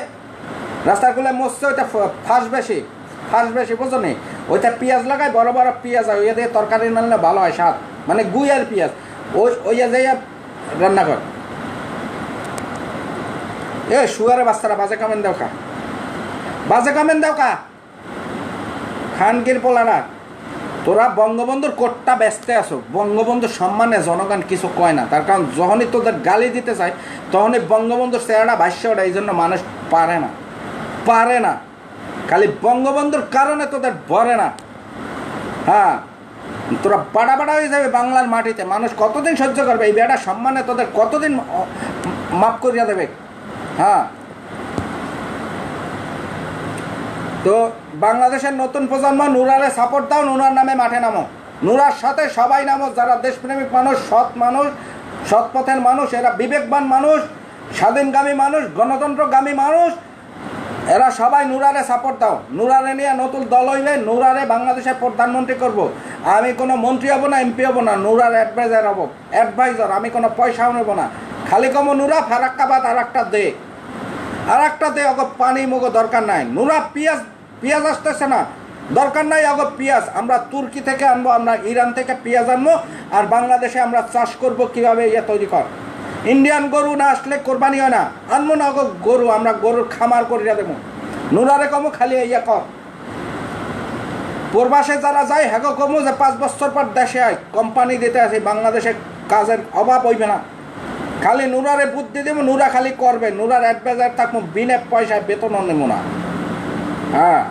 রাস্তার কুলে মরছে, ওইটা ফাঁস বেশি বুঝো নি। ওইটা পেঁয়াজ লাগায়, বড় বড় পেঁয়াজ হয়, ওইয়া দিয়ে তরকারি নাড়লে ভালো হয় স্বাদ, মানে গুইয়ার পেঁয়াজ। ওইয়া যাইয়া রান্না কর। এ শুয়ারে বাচ্চারা বাজে কামেন দেও খা, বাজে কামেন দেও খা। খানকির পোলারা, তোরা বঙ্গবন্ধুর কোটটা ব্যস্ত আছো। বঙ্গবন্ধুর সম্মানে জনগণ কিছু কয় না, তার কারণ যখনই তোদের গালি দিতে চায় তখনই বঙ্গবন্ধুর চেহারা ভাষ্য ওঠে। এই জন্য মানুষ পারে না। খালি বঙ্গবন্ধুর কারণে তোদের বলে না। হ্যাঁ, তোরা বাড়া হয়ে যাবে বাংলার মাটিতে। মানুষ কতদিন সহ্য করবে? এই বেটার সম্মানে তোদের কতদিন মাফ করিয়া দেবে? হ্যাঁ, তো বাংলাদেশের নতুন প্রজন্ম নুরারে সাপোর্ট দাও, নুরার নামে মাঠে নামো, নুরার সাথে সবাই নামো। যারা দেশপ্রেমিক মানুষ, সৎ পথের মানুষ, এরা বিবেকবান মানুষ, স্বাধীনগামী মানুষ, গণতন্ত্রগামী মানুষ, এরা সবাই নুরারে সাপোর্ট দাও। নুরারে নিয়ে নতুন দল হইবে, নুরারে বাংলাদেশের প্রধানমন্ত্রী করব। আমি কোনো মন্ত্রী হব না, এমপি হব না, নুরার অ্যাডভাইজার। আমি কোনো পয়সাও নেব না। খালি কম নুরা ফারাক্কাবাদ আর একটা দে অগ পানি মুগো দরকার নাই। নুরা পেঁয়াজ আসতেছে না, দরকার নাই অগ পেঁয়াজ। আমরা তুর্কি থেকে আনবো, আমরা ইরান থেকে পেঁয়াজ আনবো, আর বাংলাদেশে আমরা চাষ করব। কিভাবে ইয়ে তৈরি কর। ইন্ডিয়ান গরু না আসলে কোরবানি হয় না, আনবো না অগ গরু, আমরা গরুর খামার করিয়া দেবো। নুরারে কমো খালি ইয়ে কর। প্রবাসে যারা যায় হ্যাগো কমো যে 5 বছর পর দেশে আয়, কোম্পানি দিতে আসে, বাংলাদেশে কাজের অভাব হইবে না। খালি নুরারে বুদ্ধি দেবো, নুরা খালি করবে। নুরার অ্যাডভাইজার থাকবো, বিনা পয়সায় বেতনও নেব না। হ্যাঁ,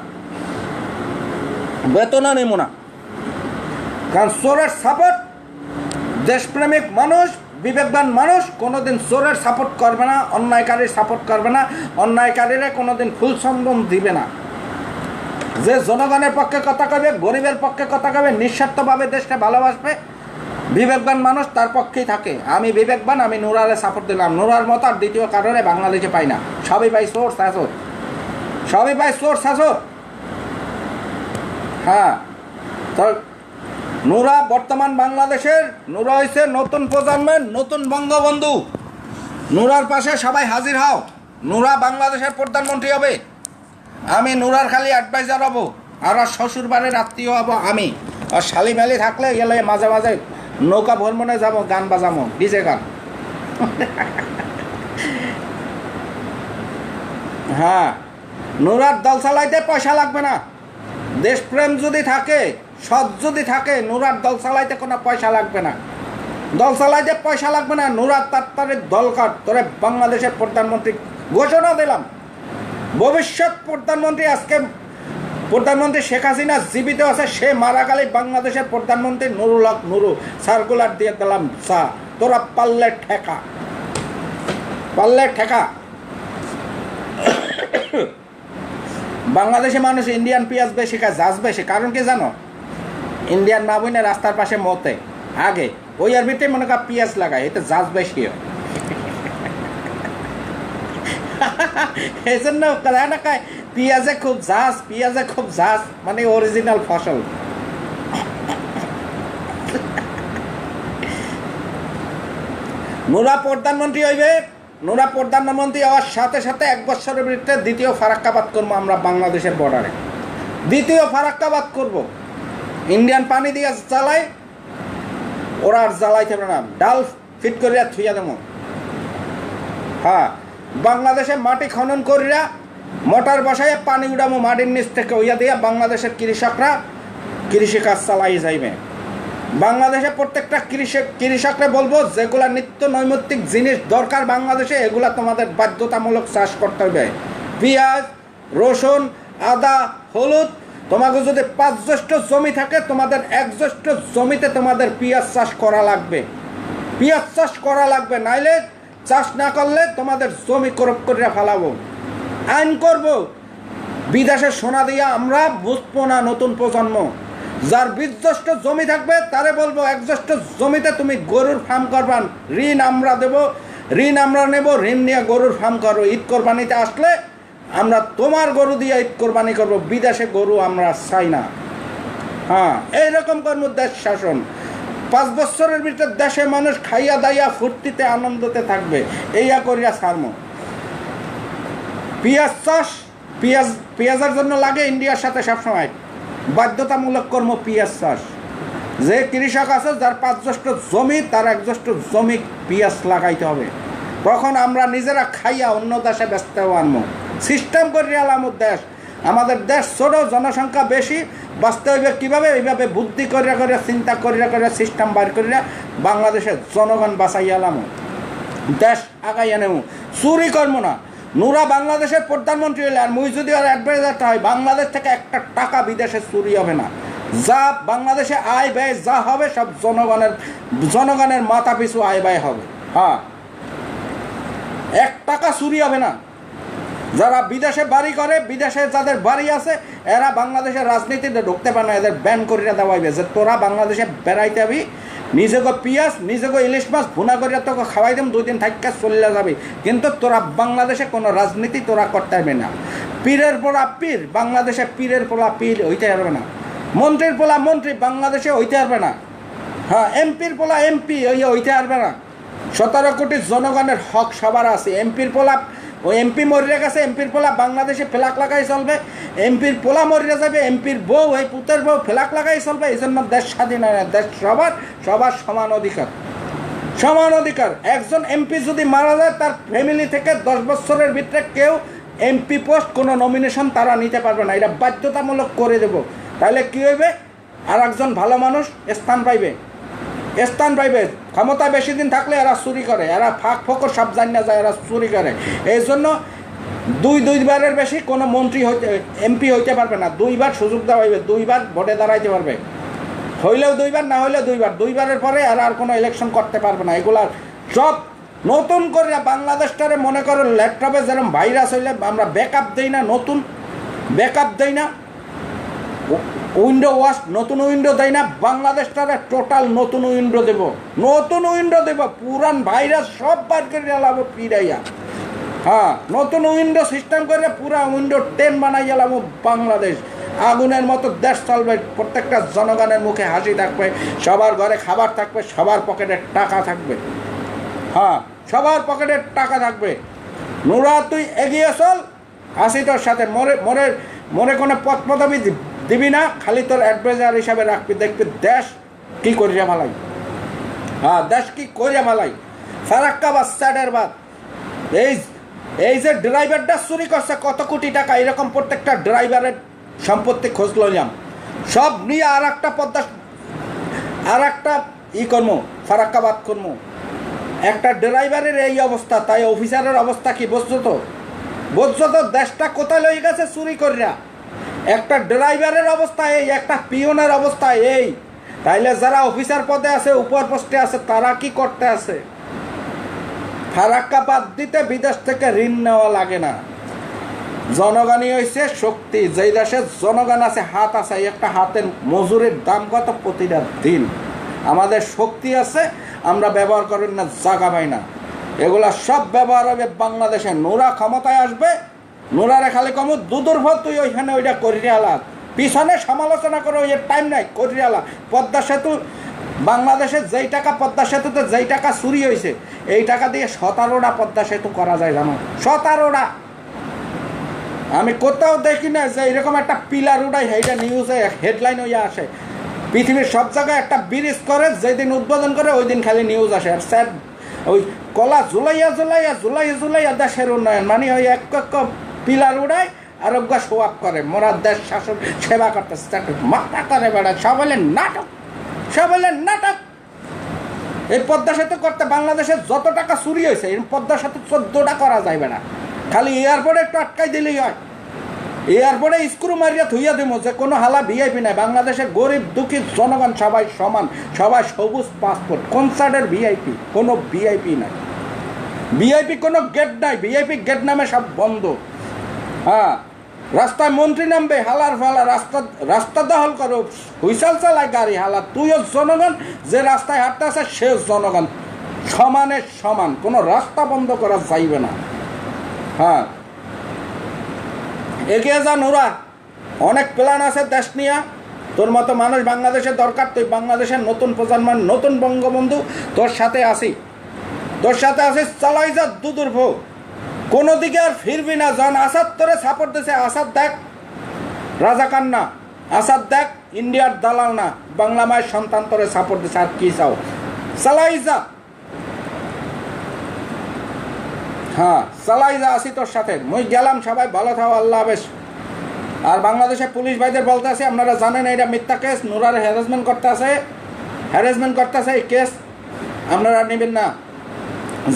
বেতনও নেব না। কারণ চোরের সাপোর্ট, দেশপ্রেমিক মানুষ, বিবেকবান মানুষ কোনোদিন চোরের সাপোর্ট করবে না, অন্যায়কারীর সাপোর্ট করবে না, অন্যায়কারীরা কোনোদিন ফুল সম্মান দিবে না। যে জনগণের পক্ষে কথা কবে, গরিবের পক্ষে কথা কবে, নিঃস্বার্থভাবে দেশকে ভালোবাসবে, বিবেকবান মানুষ, তার পক্ষেই থাকে। আমি বিবেকবান, আমি নুরারে সাপোর্ট দিলাম। নুরার মতো আর দ্বিতীয় কারণে বাংলাদেশে পাই না। সবই পাই চোর শাসক, সবই পাই চোর শাসক। হ্যাঁ, তো নুরা বর্তমান বাংলাদেশের, নুরা হয়েছে নতুন প্রজন্মের নতুন বঙ্গবন্ধু। নুরার পাশে সবাই হাজির হও। নুরা বাংলাদেশের প্রধানমন্ত্রী হবে। আমি নুরার খালি অ্যাডভাইজার হব, আর শ্বশুর বাড়ির আত্মীয় হব আমি। আর শালি মালি থাকলে গেলে মাঝে মাঝে নৌকা ভ্রমণে যাবো, গান বাজাবো, ডিজে গান। হ্যাঁ, নুরার দল চালাইতে পয়সা লাগবে না। দেশপ্রেম যদি থাকে, সৎ যদি থাকে, নুরার দল চালাইতে কোনো পয়সা লাগবে না। দল চালাইতে পয়সা লাগবে না। নুরার তার দল কর, তোরে বাংলাদেশের প্রধানমন্ত্রী ঘোষণা দিলাম। ভবিষ্যৎ প্রধানমন্ত্রী, আজকে প্রধানমন্ত্রী শেখ হাসিনা জীবিত আছে, সে মারা গেলে বাংলাদেশের প্রধানমন্ত্রী নুরু সার্কুলার দিয়ে দিলাম। তোরা পারলে ঠেকা। বাংলাদেশে মানুষ ইন্ডিয়ান পেঁয়াজ বেশি খায়, জাজ বেশি। কারণ কি জানো? ইন্ডিয়ান না বইনে রাস্তার পাশে মতে আগে ওই আর ভিতরে মনে কর পেঁয়াজ লাগায়, এতে জাজ বেশি হয়। এই জন্য না খায় পেঁয়াজে খুব ঝাঁজ, মানে অরিজিনাল ফসল। নুরা প্রধানমন্ত্রী হইবে। নুরা প্রধানমন্ত্রী হওয়ার সাথে সাথে 1 বছরের ভিতরে দ্বিতীয় ফারাক্কাবাদ করবো আমরা বাংলাদেশের বর্ডারে। দ্বিতীয় ফারাক্কাবাদ করব। ইন্ডিয়ান পানি দিয়ে জ্বালাই, ওরা আর জ্বালাইতে পারে না। ডাল ফিট করিয়া থুইয়া দেবো। হ্যাঁ, বাংলাদেশে মাটি খনন করিয়া মোটর বসাইয়া পানি উড়ামো মাটির নিচ থেকে, ওইয়া দিয়া বাংলাদেশের কৃষকরা কৃষিকাজ চালাই যাইবে। বাংলাদেশে প্রত্যেকটা কৃষকরা বলবো, যেগুলা নিত্য নৈমিত্তিক জিনিস দরকার বাংলাদেশে, এগুলা তোমাদের বাধ্যতামূলক চাষ করতে হবে। পেঁয়াজ, রসুন, আদা, হলুদ। তোমাকে যদি 5 জ্যৈষ্ঠ জমি থাকে, তোমাদের 1 জ্যৈষ্ঠ জমিতে তোমাদের পেঁয়াজ চাষ করা লাগবে। নাইলে চাষ না করলে তোমাদের জমি করপ করিয়া ফেলাবো। আইন করব, বিদেশের সোনা দিয়ে আমরা বুঝবো না নতুন প্রজন্ম। যার বিধ্বস্ত জমি থাকবে তারে বলবো একজস্ট জমিতে তুমি গরুর ফার্ম করবান, ঋণ আমরা দেব, ঋণ আমরা নেব, ঋণ নিয়ে গরুর ফার্ম করো। ঈদ কোরবানিতে আসলে আমরা তোমার গরু দিয়ে ঈদ কোরবানি করবো, বিদেশে গরু আমরা চাই না। হ্যাঁ, এইরকম কর্ম দেশ শাসন। 5 বছরের ভিতরে দেশে মানুষ খাইয়া দাইয়া ফুর্তিতে আনন্দতে থাকবে, এইয়া করিয়া ছাড়মো। পেঁয়াজ চাষ, পেঁয়াজের জন্য লাগে ইন্ডিয়ার সাথে সবসময় বাধ্যতামূলক কর্ম পেঁয়াজ চাষ। যে কৃষক আছে যার 5 জমি, তার 1 জমি পেঁয়াজ লাগাইতে হবে। তখন আমরা নিজেরা খাইয়া অন্য দেশে ব্যস্ত আনবো, সিস্টেম করিয়া আলাম দেশ। আমাদের দেশ ছোট, জনসংখ্যা বেশি, বাঁচতে হইবে কীভাবে, এইভাবে বুদ্ধি করিয়া করিয়া চিন্তা করিয়া করিয়া সিস্টেম বার করিয়া বাংলাদেশের জনগণ বাঁচাইয়া আলাম, দেশ আগাইয়া নেব। চুরি করবো না। নুরা বাংলাদেশের প্রধানমন্ত্রী হলে আর মুই যদি আর অ্যাডভাইজারটা হয়, বাংলাদেশ থেকে একটা টাকা বিদেশে চুরি হবে না। যা বাংলাদেশে আয় ব্যয় যা হবে সব জনগণের মাথা পিছু আয় ব্যয় হবে। হ্যাঁ, 1 টাকা চুরি হবে না। যারা বিদেশে বাড়ি করে, বিদেশে যাদের বাড়ি আছে, এরা বাংলাদেশের রাজনীতিতে ঢুকতে পারে না, এদের ব্যান করিয়া দেওয়া হইবে যে তোরা বাংলাদেশে বেড়াইতে হবি, নিজেকে পেঁয়াজ, নিজেকে ইলিশ মাছ ভুনা করিয়া তোকে খাওয়াই দেম, 2 দিন থাকা চলে যাবি, কিন্তু তোরা বাংলাদেশে কোনো রাজনীতি তোরা করতে পারবি না। পীরের পোলা পীর, বাংলাদেশে পীরের পোলা পীর হইতে পারবে না। মন্ত্রীর পোলা মন্ত্রী বাংলাদেশে হইতে পারবে না। হ্যাঁ, এমপির পোলা এমপি হইতে পারবে না। 17 কোটি জনগণের হক সবার আছে। এমপির পোলা, ওই এমপি মরিয়া গেছে, এমপির পোলা বাংলাদেশে ফ্ল্যাগ লাগাই চলবে, এমপির পোলা মরিয়া যাবে, এমপির বউ, এই পুতের বউ ফ্ল্যাগ লাগাই চলবে। এই জন্য দেশ স্বাধীন হয় না। দেশ সবার সমান অধিকার, সমান অধিকার। একজন এমপি যদি মারা যায়, তার ফ্যামিলি থেকে 10 বছরের ভিতরে কেউ এমপি পোস্ট কোনো নমিনেশন তারা নিতে পারবে না। এটা বাধ্যতামূলক করে দেব। তাহলে কী হইবে, আর একজন ভালো মানুষ স্থান পাইবে। ক্ষমতায় বেশি দিন থাকলে এরা চুরি করে, এরা ফাঁক ফোকর সব জানিয়ে যায়, এরা চুরি করে। এই জন্য দুইবারের বেশি কোনো মন্ত্রী এমপি হইতে পারবে না। 2 বার সুযোগ দেওয়া হইবে, 2 বার ভোটে দাঁড়াইতে পারবে। হইলেও 2 বার, না হইলেও 2 বার। 2 বারের পরে এরা আর কোনো ইলেকশন করতে পারবে না। এগুলা সব নতুন করে বাংলাদেশটারে মনে করো ল্যাপটপে যেরকম ভাইরাস হইলে আমরা ব্যাকআপ দেই না, নতুন ব্যাকআপ দেই না, উইন্ডো ওয়াশ নতুন উইন্ডো দেয় না, বাংলাদেশটারে টোটাল নতুন উইন্ডো দেব, পুরান ভাইরাস সব বার করে এলাবো পিরাইয়া। হ্যাঁ, নতুন উইন্ডো সিস্টেম করে পুরা উইন্ডো 10 বানাই এলাবো। বাংলাদেশ আগুনের মতো দেশ চলবে, প্রত্যেকটা জনগণের মুখে হাসি থাকবে, সবার ঘরে খাবার থাকবে, সবার পকেটে টাকা থাকবে। হ্যাঁ, সবার পকেটে টাকা থাকবে। নুরা তুই এগিয়ে চল, আসি তোর সাথে, মরে কোনো পথ পদবি দিবি না, খালি তোর অ্যাডভাইজার হিসাবে রাখবি, দেখবি দেশ কি করিয়া ভালাই। হ্যাঁ, দেশ কি করিয়া ভালাই। ফারাক্কা বা স্যাডের বাদ, এই যে ড্রাইভারটা চুরি করছে কত কোটি টাকা, এরকম প্রত্যেকটা ড্রাইভারের সম্পত্তি খোঁজ লইলাম, সব নিয়ে আর একটা করবো, ফারাক্কাবাদ করবো। একটা ড্রাইভারের এই অবস্থা, তাই অফিসারের অবস্থা কি বুঝছো তো? দেশটা কোথায় লই গেছে চুরি করিয়া। একটা ড্রাইভারের অবস্থা এই, একটা পিওনের অবস্থা এই, তাইলে যারা অফিসার পদে আছে, উপর পোস্টে আছে, তারা কি করতে আছে? ফারাক্কা বাদ দিতে বিদেশ থেকে ঋণ নেওয়া লাগে না। জনগণই হয়েছে শক্তি। যেই দেশে জনগণ আছে, হাত আছে, একটা হাতের মজুরির দাম কত প্রতিটা দিন। আমাদের শক্তি আছে, আমরা ব্যবহার করেন না, জায়গা পাই না। এগুলা সব ব্যবহার হবে বাংলাদেশে। নোরা ক্ষমতায় আসবে, নোরারে খালি কমু দুদুর ভর, তুই ওইখানে ওইটা করিয়া আলা, পিছনে সমালোচনা করো, ওই টাইম নাই, করিয়া আলা। পদ্মা সেতু, বাংলাদেশে যেই টাকা পদ্মা সেতুতে যেই টাকা চুরি হয়েছে, এই টাকা দিয়ে 17টা পদ্মা সেতু করা যায়, জানো? 17টা। আমি কোথাও দেখি না যে এরকম একটা পিলার উঠাই, এইটা নিউজে হেডলাইন হইয়া আসে। পৃথিবীর সব জায়গায় একটা ব্রিজ করে, যেদিন উদ্বোধন করে ওই দিন খালি নিউজ আসে। আর স্যার ওই কলা জুলাইয়া দেশের উন্নয়ন, মানে ওই এক পিলার উড়ায় আর অজ্ঞা সোয়াব করে, মোরা দেশ শাসন সেবা করতেছে, মাথা করে বেড়ায়। সব বলে নাটক। এই পদ্মা সেতু করতে বাংলাদেশের যত টাকা চুরি হয়েছে, এই পদ্মা সেতু 14টা করা যাইবে না। খালি এয়ারপোর্টে একটু আটকাই দিলেই হয়। এয়ারপোর্টে স্ক্রু মারিয়া থুইয়া দিব, যে কোনো হালা ভিআইপি নাই। বাংলাদেশের গরিব দুঃখী জনগণ সবাই সমান, সবাই সবুজ পাসপোর্ট। কনসার্টের ভিআইপি, কোনো ভিআইপি নাই, ভিআইপি কোনো গেট নাই, ভিআইপি গেট নামে সব বন্ধ। হ্যাঁ, রাস্তায় মন্ত্রী নামবে, হালার ফালা রাস্তা দখল করো, হুইসাল চালায় গাড়ি হালা, তুইও জনগণ, যে রাস্তায় হাঁটতে আছে সেও জনগণ, সমানে সমান, কোনো রাস্তা বন্ধ করা যাইবে না। হ্যাঁ, এগিয়ে যা নুরা, অনেক প্ল্যান আছে দেশ নিয়ে, তোর মতো মানুষ বাংলাদেশের দরকার, তুই বাংলাদেশের নতুন প্রজন্মের নতুন বঙ্গবন্ধু, তোর সাথে আসি, চালাই যা দুদুর ভোগ, কোনো দিকে আর ফিরবি না। জন আসাদ তোরে সাপোর্ট দিছে, আসাদ দেখ রাজাকার না, আসাদ দেখ ইন্ডিয়ার দালাল না, বাংলা মায়ের সন্তান তোরে সাপোর্ট দিছে, আর কি চাও, চালাই যা। হ্যাঁ, চালাই যা, আসি তোর সাথে, মুই গেলাম, সবাই ভালো থাও, আল্লাহ হাফেজ। আর বাংলাদেশের পুলিশ ভাইদের বলতে আছে, আপনারা জানেন এটা মিথ্যা কেস, নুরার হ্যারাসমেন্ট করতেছে, এই কেস আপনারা নেবেন না।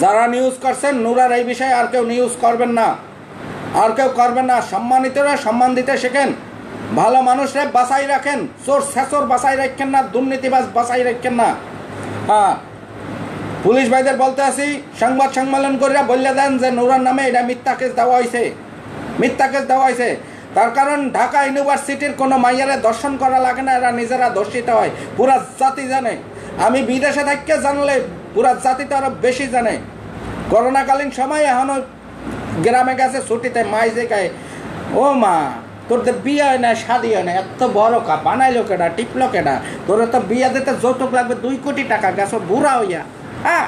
যারা নিউজ করছেন নুরার এই বিষয়ে আর কেউ নিউজ করবেন না, সম্মানিতরা সম্মান দিতে শেখেন, ভালো মানুষরা বাঁচাই রাখেন, চোর ছেচর বাঁচাই রাখেন না, দুর্নীতিবাজ বাঁচাই রাখেন না। হ্যাঁ, পুলিশ ভাইদের বলতে আসি, সংবাদ সম্মেলন করিয়া বললে দেন যে নুরার নামে এটা মিথ্যা কেস দেওয়া হয়েছে। তার কারণ ঢাকা ইউনিভার্সিটির কোনো মাইয়ারে দর্শন করা লাগে না, এরা নিজেরা দর্শিত হয়, পুরা জাতি জানে। আমি বিদেশে থাকতে জানলে পুরা জাতিতে আরো বেশি জানে। করোনাকালীন সময় এখনো গ্রামে গেছে ছুটিতে, মাই যে গায়ে, ও মা তোর তো বিয়ে হয় না, শাদি হয় না, এত বড় কাপ বানাইলো কেটা, টিপলো কেটা, তোর তো বিয়ে দিতে যৌতুক লাগবে 2 কোটি টাকা, গেছো বুড়া হইয়া। হ্যাঁ,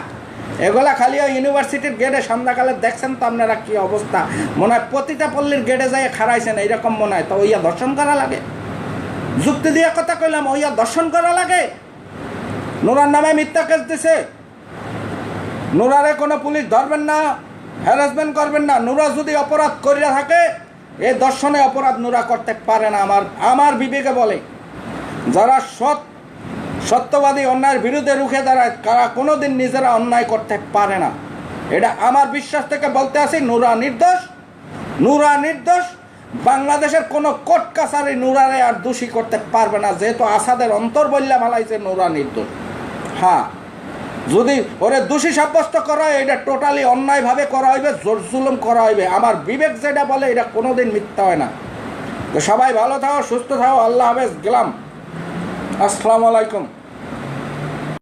এগুলা খালি ওই ইউনিভার্সিটির গেটে সন্ধ্যাকালে দেখছেন তো আপনারা কি অবস্থা, মনে হয় প্রতিটা পল্লীর গেটে যাই খারাইছেন, এইরকম মনে হয়। তো ওইয়া দর্শন করা লাগে, যুক্তি দিয়ে কথা কইলাম, ওইয়া দর্শন করা লাগে। নুরার নামে মিথ্যা কেস দিছে, নুরারে কোনো পুলিশ ধরবেন না, হ্যারাসমেন্ট করবেন না। নুরা যদি অপরাধ করিয়া থাকে, এই দর্শনে অপরাধ নুরা করতে পারে না। আমার বিবেকে বলে, যারা সত্যবাদী অন্যায়ের বিরুদ্ধে রুখে দাঁড়ায়, তারা কোনোদিন নিজেরা অন্যায় করতে পারে না। এটা আমার বিশ্বাস থেকে বলতে আসি, নুরা নির্দোষ। বাংলাদেশের কোনো কোর্ট কাছারি নুরারে আর দোষী করতে পারবে না, যেহেতু আসাদের অন্তর বললে ভালাইছে নুরা নির্দোষ। হ্যাঁ, যদি ওরে দোষী সাব্যস্ত করা হয়, এটা টোটালি অন্যায়ভাবে করা হইবে, জোর জুলুম করা হইবে। আমার বিবেক যেটা বলে এটা কোনোদিন মিথ্যা হয় না। তো সবাই ভালো থাকো, সুস্থ থাকো, আল্লাহ হাফেজ, গেলাম, আসসালামু আলাইকুম।